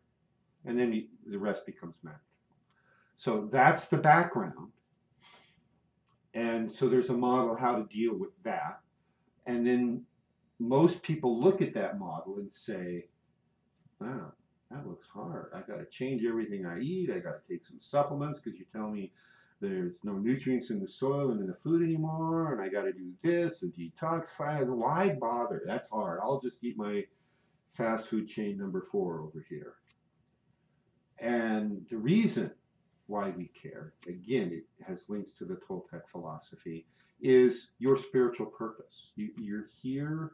And then the rest becomes manageable. So that's the background. And so there's a model how to deal with that. And then most people look at that model and say, wow, that looks hard. I got to change everything I eat. I got to take some supplements because you tell me there's no nutrients in the soil and in the food anymore. And I got to do this and detoxify. Why bother? That's hard. I'll just eat my fast food chain number 4 over here. And the reason why we care, again, it has links to the Toltec philosophy, is your spiritual purpose. You're here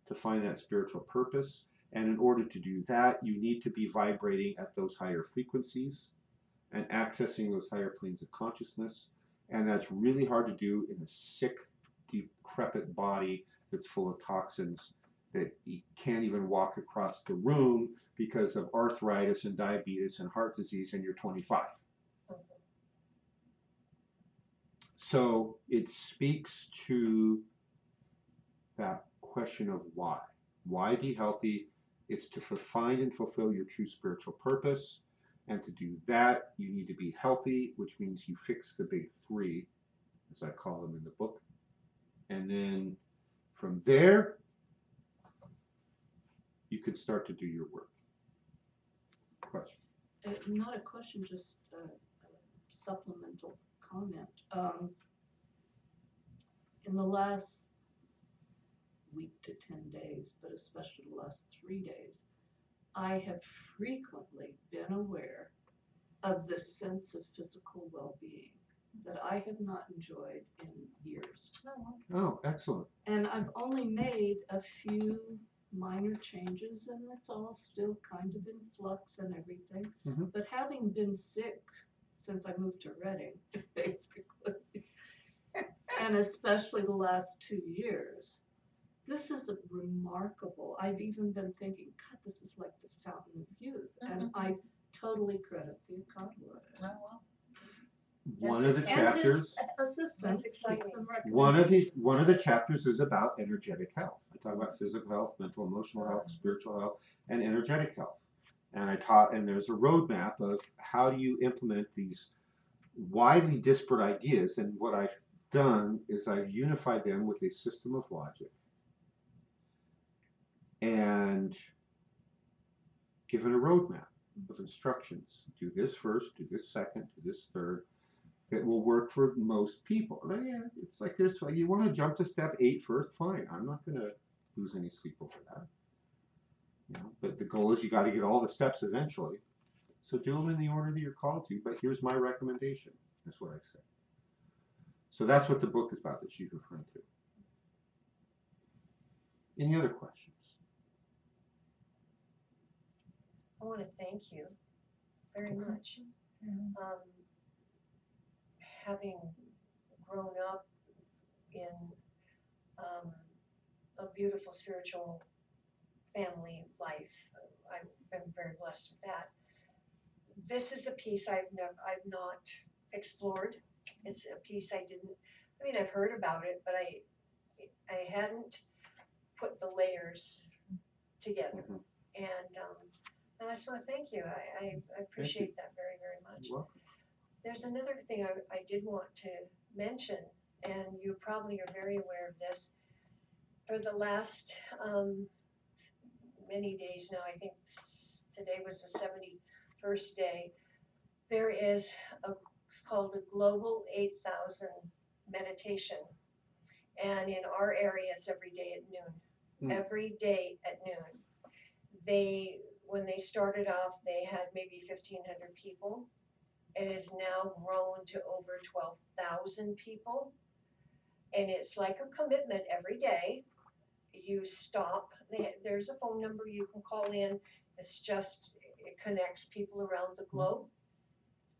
to find that spiritual purpose. And in order to do that, you need to be vibrating at those higher frequencies and accessing those higher planes of consciousness. And that's really hard to do in a sick, decrepit body that's full of toxins that you can't even walk across the room because of arthritis and diabetes and heart disease, and you're 25. So it speaks to that question of why. Why be healthy? It's to find and fulfill your true spiritual purpose. And to do that, you need to be healthy, which means you fix the big 3, as I call them in the book. And then from there, you can start to do your work. Question? Not a question, just a supplemental comment. In the last week to 10 days, but especially the last 3 days, I have frequently been aware of this sense of physical well-being that I have not enjoyed in years. Oh, excellent. And I've only made a few minor changes, and it's all still kind of in flux and everything. Mhm. But having been sick since I moved to Reading, basically, and especially the last 2 years, this is a remarkable. I've even been thinking, God, this is like the fountain of youth. And I totally credit the Akatwa. Oh, well. One of the That's And his chapters, assistants, That's exciting. with some one of the recommendations. chapters is about energetic health. I talk about physical health, mental, emotional health, spiritual health, and energetic health. And and there's a roadmap of how do you implement these widely disparate ideas. And what I've done is I've unified them with a system of logic and given a roadmap of instructions. Do this first, do this second, do this third. That will work for most people. Yeah, it's like this. You want to jump to step 8 first? Fine. I'm not going to lose any sleep over that. You know, but the goal is you got to get all the steps eventually. So do them in the order that you're called to. But here's my recommendation. That's what I say. So that's what the book is about that she's referring to. Any other questions? I want to thank you very much. Having grown up in a beautiful spiritual family life, I've been very blessed with that. This is a piece I've not explored. It's a piece I mean, I've heard about it, but I hadn't put the layers together. Mhm. And I just want to thank you. I appreciate that very, very much. You're welcome. There's another thing I did want to mention, and you probably are very aware of this. For the last many days now, I think today was the 71st day, there is it's called the Global 8000 Meditation. And in our area, it's every day at noon. Mm. Every day at noon. When they started off, they had maybe 1,500 people. It has now grown to over 12,000 people. And it's like a commitment every day. You stop, there's a phone number you can call in. It connects people around the globe.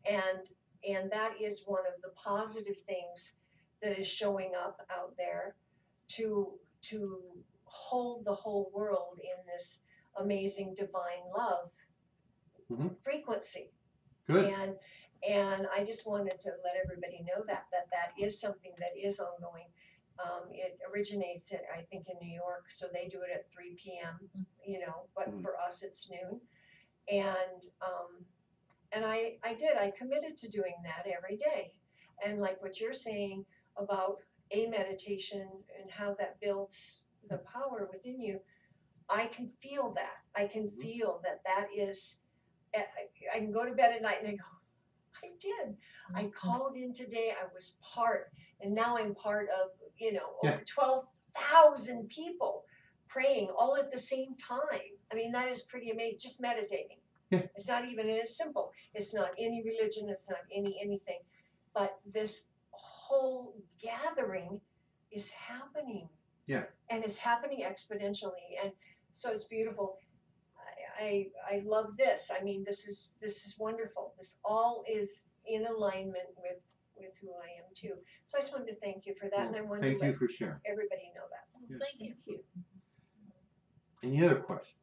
And that is one of the positive things that is showing up out there to hold the whole world in this amazing divine love frequency. Good. And I just wanted to let everybody know that is something that is ongoing. It originates, I think, in New York, so they do it at 3 p.m. But for us it's noon. And I committed to doing that every day. And like what you're saying about a meditation and how that builds the power within you, I can feel that. I can feel that is, I can go to bed at night and I go, I did. I called in today. I was part, and now I'm part of, over 12,000 people praying all at the same time. I mean, that is pretty amazing. Just meditating. Yeah. It's not even, and it's simple. It's not any religion. It's not anything. But this whole gathering is happening. Yeah. And it's happening exponentially. And so it's beautiful. I love this. I mean, this is wonderful. This all is in alignment with who I am too. So I just wanted to thank you for that, and I wanted Thank to you let for sharing. everybody know that. Yeah. Thank you. Any other questions?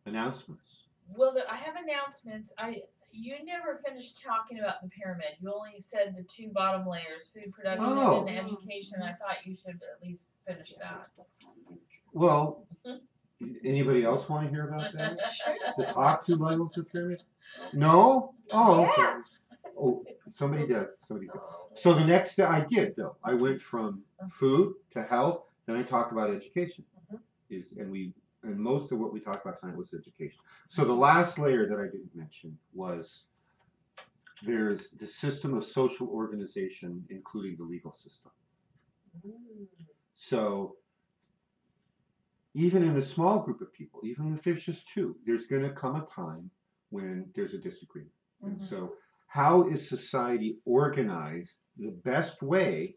Announcements? Well, I have announcements. You never finished talking about the pyramid. You only said the 2 bottom layers, food production Oh. and education. I thought you should at least finish that. Well, anybody else want to hear about that? The top 2 levels of the pyramid? No? Oh, okay. Yeah. Oh, somebody did. So the next I did though. I went from food to health. Then I talked about education. And most of what we talked about tonight was education. So the last layer that I didn't mention was there's the system of social organization, including the legal system. So even in a small group of people, even if there's just 2, there's going to come a time when there's a disagreement. And so how is society organized the best way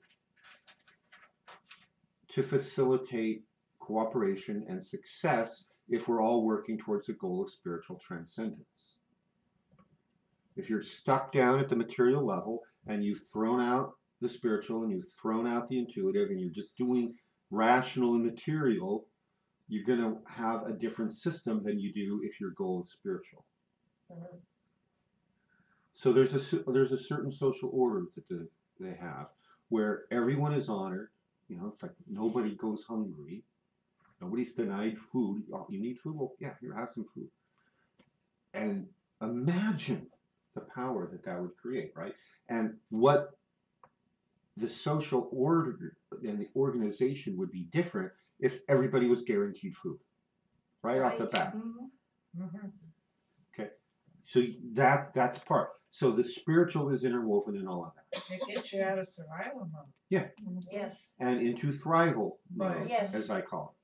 to facilitate cooperation and success if we're all working towards the goal of spiritual transcendence? If you're stuck down at the material level and you've thrown out the spiritual and you've thrown out the intuitive and you're just doing rational and material, you're going to have a different system than you do if your goal is spiritual. Mhm. So there's a certain social order that they have where everyone is honored. You know, it's like nobody goes hungry. Nobody's denied food. Oh, you need food? Well, yeah, here, have some food. And imagine the power that would create, right? And what the social order and the organization would be different if everybody was guaranteed food right off the Right. bat. Mhm. So that's part. So the spiritual is interwoven in all of that, It gets you out of survival mode. Yes, and into thrival mode, Right. Yes. as I call it.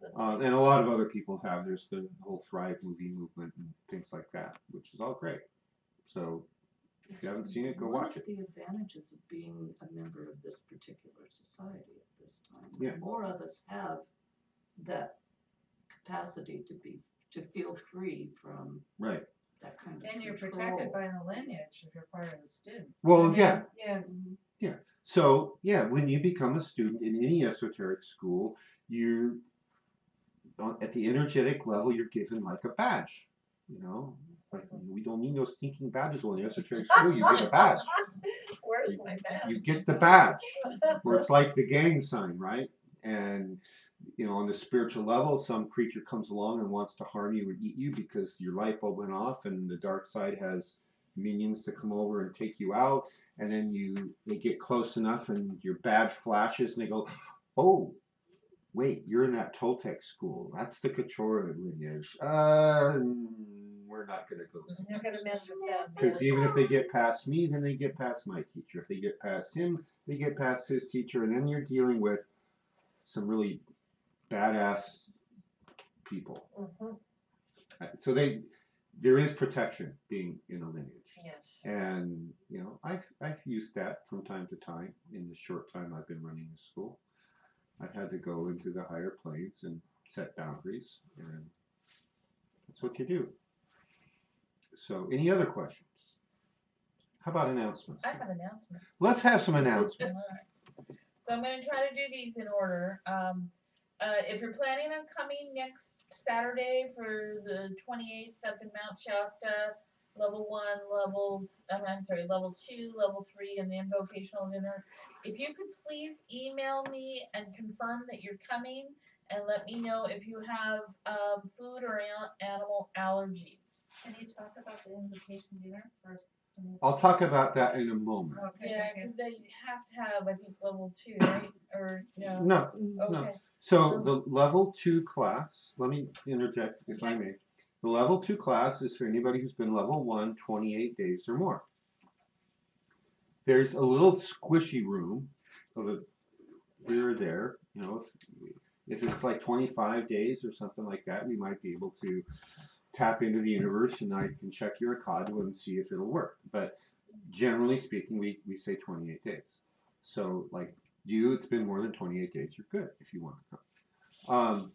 that's And nice. a lot of other people have. There's the whole Thrive movie movement and things like that, which is all great. So if you haven't seen it, go watch it. One of the advantages of being a member of this particular society at this time. Yeah. More of us have that capacity to feel free from Right. that kind of And you're control. protected by the lineage if you're part of the student. Well, I mean, yeah. Yeah, So yeah, when you become a student in any esoteric school, you at the energetic level, you're given like a badge. You know, like we don't need no stinking badges on the esoteric school. You get a badge. Where's my badge? You get the badge, or it's like the gang sign, right? And you know, on the spiritual level, some creature comes along and wants to harm you and eat you because your light bulb went off, and the dark side has minions to come over and take you out. And then they get close enough, and your badge flashes, and they go, "Oh, wait, you're in that Toltec school. That's the Kachora lineage. We're not gonna go there." You're gonna mess with them. Because even if they get past me, then they get past my teacher. If they get past him, they get past his teacher, and then you're dealing with some really badass people. Mhm. So there is protection being in a lineage, Yes. and you know I've used that from time to time in the short time I've been running the school. I've had to go into the higher planes and set boundaries, and that's what you do. So, any other questions? How about announcements? I have announcements. Let's have some announcements. Alright. So I'm gonna try to do these in order. If you're planning on coming next Saturday for the 28th up in Mount Shasta, level 1, level 2, level 3, and the invocational dinner, if you could please email me and confirm that you're coming, and let me know if you have food or animal allergies. Can you talk about the invitation dinner for? I'll talk about that in a moment. Okay, Yeah, thank you. 'cause they have to have, I think, level 2, right? Or no? No, Okay. so the level 2 class, let me interject if I may. The level 2 class is for anybody who's been level 1 28 days or more. There's a little squishy room of a here or there, you know, if it's like 25 days or something like that, we might be able to tap into the universe and I can check your Akadu and see if it'll work. But generally speaking, we say 28 days. So like you, it's been more than 28 days, you're good if you want to come.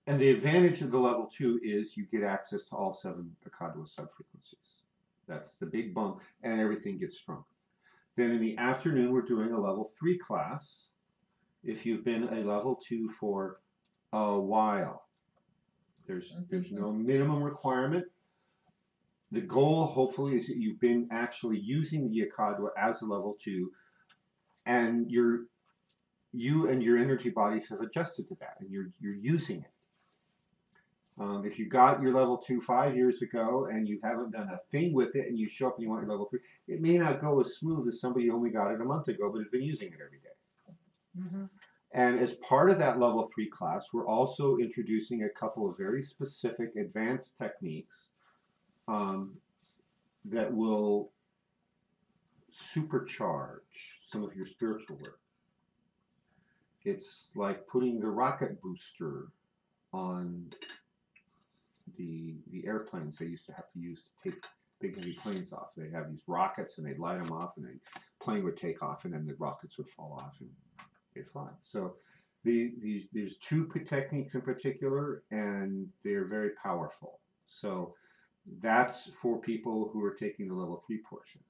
And the advantage of the level 2 is you get access to all 7 Akadua subfrequencies. That's the big bump, and everything gets stronger. Then in the afternoon, we're doing a level 3 class. If you've been a level 2 for a while, there's no minimum requirement. The goal, hopefully, is that you've been actually using the Akadua as a level 2, and you and your energy bodies have adjusted to that, and you're using it. If you got your level 2 5 years ago and you haven't done a thing with it, and you show up and you want your level 3, it may not go as smooth as somebody who only got it a month ago but has been using it every day. Mm-hmm. And as part of that level 3 class, we're also introducing a couple of very specific advanced techniques that will supercharge some of your spiritual work. It's like putting the rocket booster on the airplanes they used to have to use to take big heavy planes off. They have these rockets and they'd light them off, and the plane would take off, and then the rockets would fall off and they'd fly. So there's 2 techniques in particular, and they're very powerful. So that's for people who are taking the level 3 portion.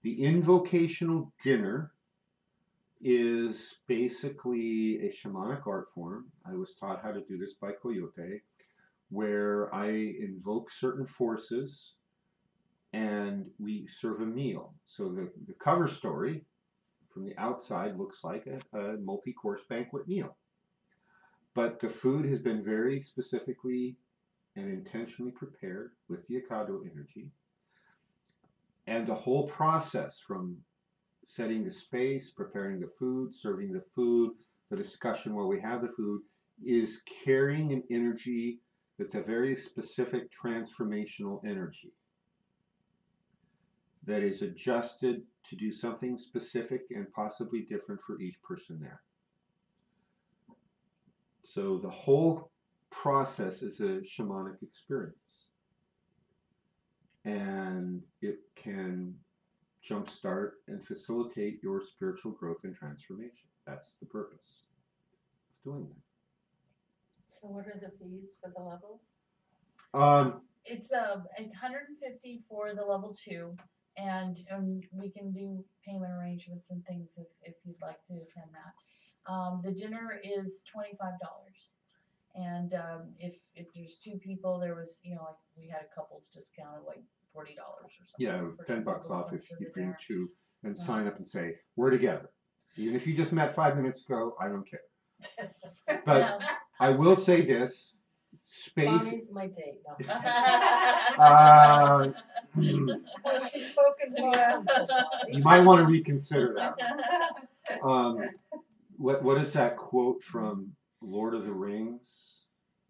The invocational dinner is basically a shamanic art form. I was taught how to do this by Coyote, where I invoke certain forces and we serve a meal. So the cover story from the outside looks like a multi-course banquet meal. But the food has been very specifically and intentionally prepared with the Ikado energy. And the whole process from setting the space, preparing the food, serving the food, the discussion while we have the food, is carrying an energy that's a very specific transformational energy that is adjusted to do something specific and possibly different for each person there. So the whole process is a shamanic experience. And it can jumpstart and facilitate your spiritual growth and transformation. That's the purpose of doing that. So what are the fees for the levels? It's 150 for the level 2, and we can do payment arrangements and things if you'd like to attend that. The dinner is $25, and if there's 2 people, there was like we had a couples discount of like $40 or something. Yeah, for $10 people off going if for you the bring dinner. 2 and sign up and say, we're together. Even if you just met 5 minutes ago, I don't care. But Yeah. I will say this, space, Mommy's my date, no. Well, she's spoken for, Yeah. I'm so sorry. you might want to reconsider that. What is that quote from Lord of the Rings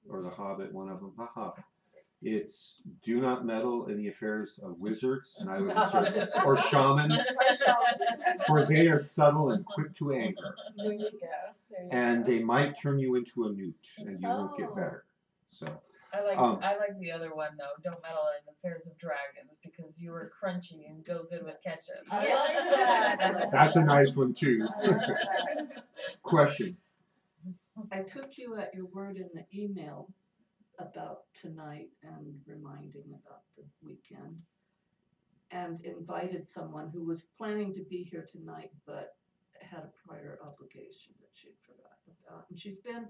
or The Hobbit? One of them, The Hobbit. It's do not meddle in the affairs of wizards, and I would insert, or shamans, for they are subtle and quick to anger, There you go. There you and go. they might turn you into a newt, and you won't get Oh. better. So I like the other one though. Don't meddle in affairs of dragons because you are crunchy and go good with ketchup. I like that. I like that's a that. nice one too. I like that. Question. I took you at your word in the email about tonight and reminding about the weekend, and invited someone who was planning to be here tonight but had a prior obligation that she'd forgotten about. And she's been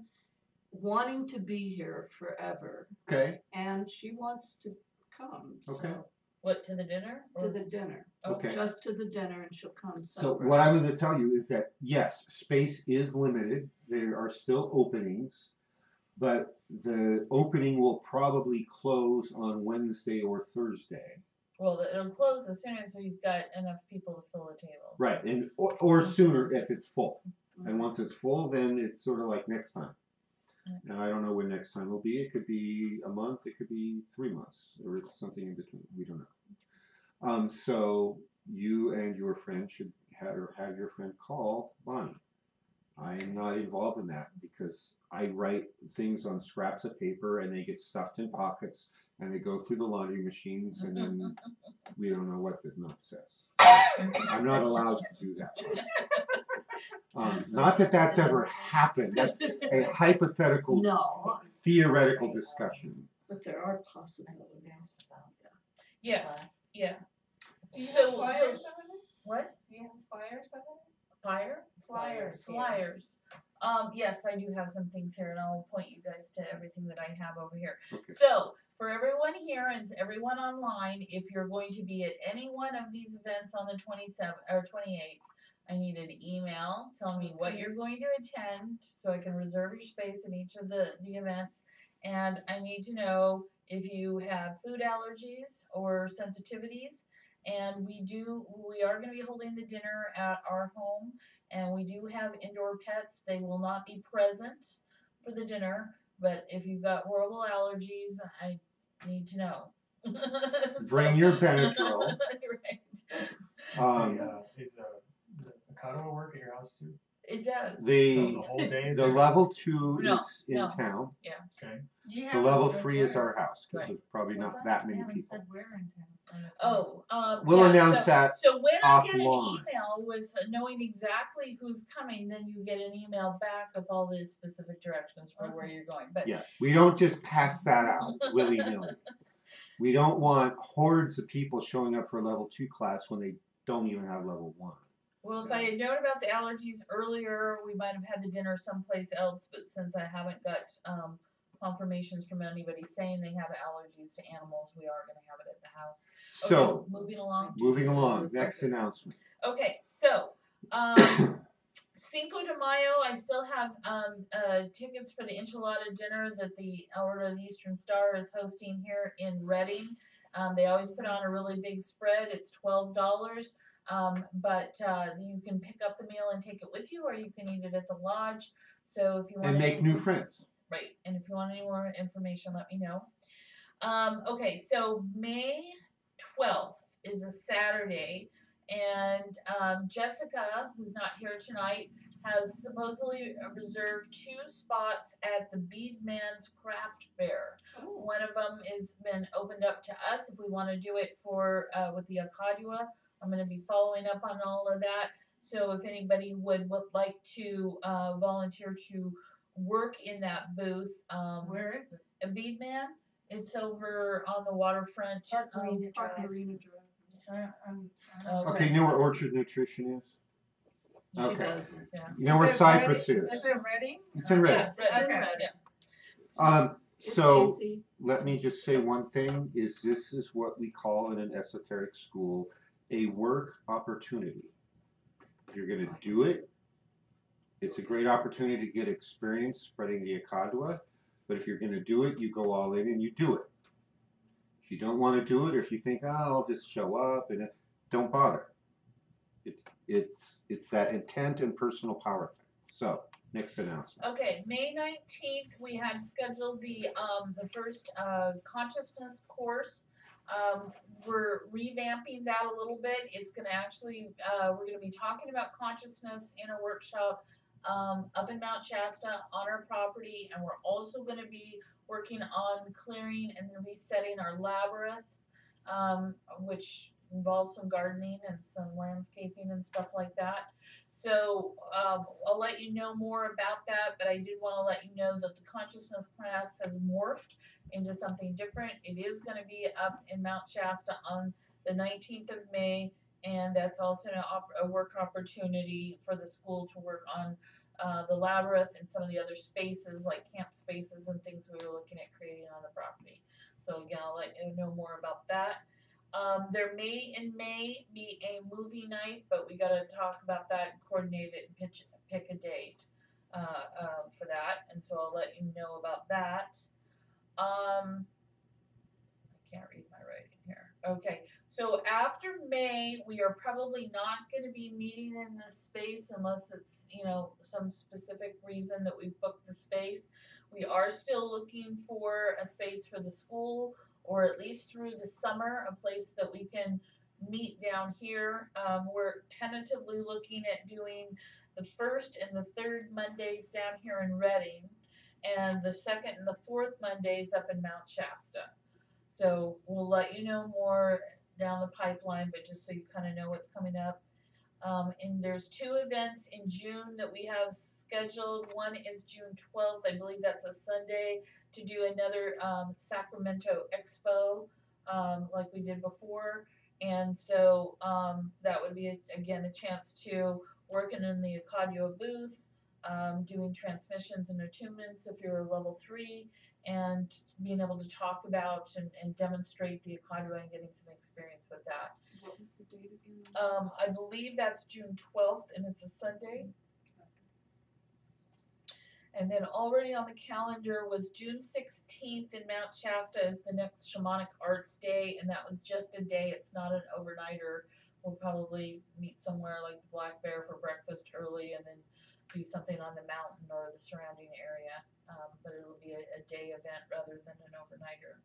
wanting to be here forever, Okay. and she wants to come. Okay. So, What, to the dinner? to the dinner. Okay. Just to the dinner, and she'll come So celebrate. what I'm going to tell you is that yes, space is limited. There are still openings, but the opening will probably close on Wednesday or Thursday. Well, it'll close as soon as we've got enough people to fill the tables. Right, and or sooner if it's full. And once it's full, then it's sort of like next time. And I don't know when next time will be. It could be a month, it could be 3 months, or something in between. We don't know. So you and your friend should have your friend call Bonnie. I'm not involved in that because I write things on scraps of paper and they get stuffed in pockets and they go through the laundry machines and then we don't know what the note says. I'm not allowed to do that. Not that that's ever happened. That's a hypothetical, No, theoretical discussion. but there are possibilities. Yeah, Class. yeah. Do you So- have flyers so- on it? What? Do you have flyers on it? Fire? Flyers. Flyers. Yes, I do have some things here, and I'll point you guys to everything that I have over here. Okay. So, for everyone here and everyone online, if you're going to be at any one of these events on the 27th or 28th, I need an email telling me what you're going to attend so I can reserve your space in each of the events. And I need to know if you have food allergies or sensitivities. And we are going to be holding the dinner at our home, and we do have indoor pets. They will not be present for the dinner, but if you've got horrible allergies, I need to know. Bring your Benadryl. Right. Is the Mikado work at your house too? It does. So The the whole day is the your level 2 No, is in no. town. Okay. You The haven't level said 3 is where. our house because Right. there's probably What's not that? that many people. Oh, We'll yeah, announce so, that So when I get an offline. email with knowing exactly who's coming, then you get an email back with all the specific directions for where you're going. But Yeah, we don't just pass that out willy-nilly. We don't want hordes of people showing up for a level 2 class when they don't even have level 1. Well, if I had known about the allergies earlier, we might have had the dinner someplace else, but since I haven't got, confirmations from anybody saying they have allergies to animals, we are gonna have it at the house. Okay, So, moving along. moving along, next announcement. Okay, so, Cinco de Mayo, I still have, tickets for the enchilada dinner that the Order of the Eastern Star is hosting here in Reading. They always put on a really big spread, it's $12. But you can pick up the meal and take it with you, or you can eat it at the lodge. So if you want And make new friends. right, and if you want any more information, let me know. Okay, so May 12th is a Saturday, and Jessica, who's not here tonight, has supposedly reserved 2 spots at the Beadman's Craft Fair. One of them has been opened up to us if we want to do it for with the Acadua. I'm going to be following up on all of that. So if anybody would like to volunteer to work in that booth, Where is it? a Beadman, it's over on the waterfront. Park Marina Park Drive. Marina Drive. Okay. Okay, you know where Orchard Nutrition is? She Okay. does, yeah. You know where Is it Cypress Reading? is? Is it Reading? It's in Reading. Yes, it's in Okay. red, yeah. It's So easy. let me just say one thing, is this is what we call in an esoteric school a work opportunity. If you're gonna do it, it's a great opportunity to get experience spreading the Acadua, but if you're gonna do it, you go all in and you do it. If you don't wanna do it, or if you think, oh, I'll just show up, and don't bother. It's that intent and personal power thing. So, next announcement. Okay, May 19th, we had scheduled the first consciousness course. We're revamping that a little bit. It's gonna actually, we're gonna be talking about consciousness in a workshop up in Mount Shasta on our property, and we're also gonna be working on clearing and resetting our labyrinth, which involves some gardening and some landscaping and stuff like that. So I'll let you know more about that, but I did want to let you know that the consciousness class has morphed into something different. It is going to be up in Mount Shasta on the 19th of May, and that's also a work opportunity for the school to work on the labyrinth and some of the other spaces like camp spaces and things we were looking at creating on the property. So again, I'll let you know more about that. There may in May be a movie night, but we gotta talk about that, coordinate it, and pick a date for that, and so I'll let you know about that. I can't read my writing here. Okay, so after May, we are probably not gonna be meeting in this space unless it's, some specific reason that we booked the space. We are still looking for a space for the school, or at least through the summer, a place that we can meet down here. We're tentatively looking at doing the first and the third Mondays down here in Reading, and the second and the fourth Mondays up in Mount Shasta. So we'll let you know more down the pipeline, but just so you kind of know what's coming up. And there's 2 events in June that we have scheduled. One is June 12th, I believe that's a Sunday, to do another Sacramento Expo like we did before. And so that would be, again, a chance to working in the Acadua booth, doing transmissions and attunements if you're a level 3, and being able to talk about and demonstrate the Acadua and getting some experience with that. What was the date again? I believe that's June 12th, and it's a Sunday. And then already on the calendar was June 16th in Mount Shasta is the next Shamanic Arts Day, and that was just a day. It's not an overnighter. We'll probably meet somewhere like the Black Bear for breakfast early, and then do something on the mountain or the surrounding area. But it'll be a day event rather than an overnighter.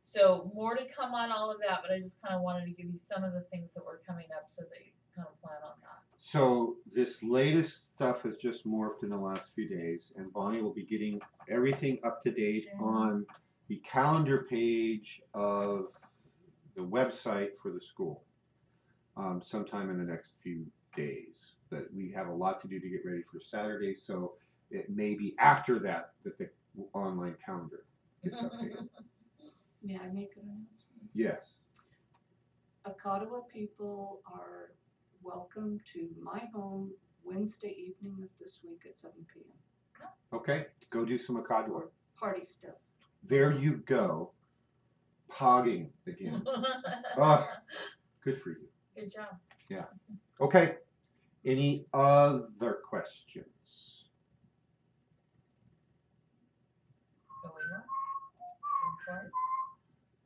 So more to come on all of that, but I just kind of wanted to give you some of the things that were coming up so that you kind of plan on that. So this latest stuff has just morphed in the last few days, and Bonnie will be getting everything up to date on the calendar page of the website for the school sometime in the next few days. But we have a lot to do to get ready for Saturday, so it may be after that that the online calendar gets updated. May I make an announcement? Yes. Acadua people are welcome to my home Wednesday evening of this week at 7 p.m. Okay, go do some Akadwa. Party stuff. There you go. Pogging again. Ah, good for you. Good job. Okay. Any other questions? Going once, going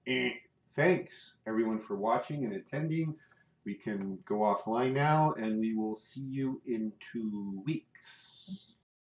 twice. Thanks everyone for watching and attending. We can go offline now and we will see you in 2 weeks.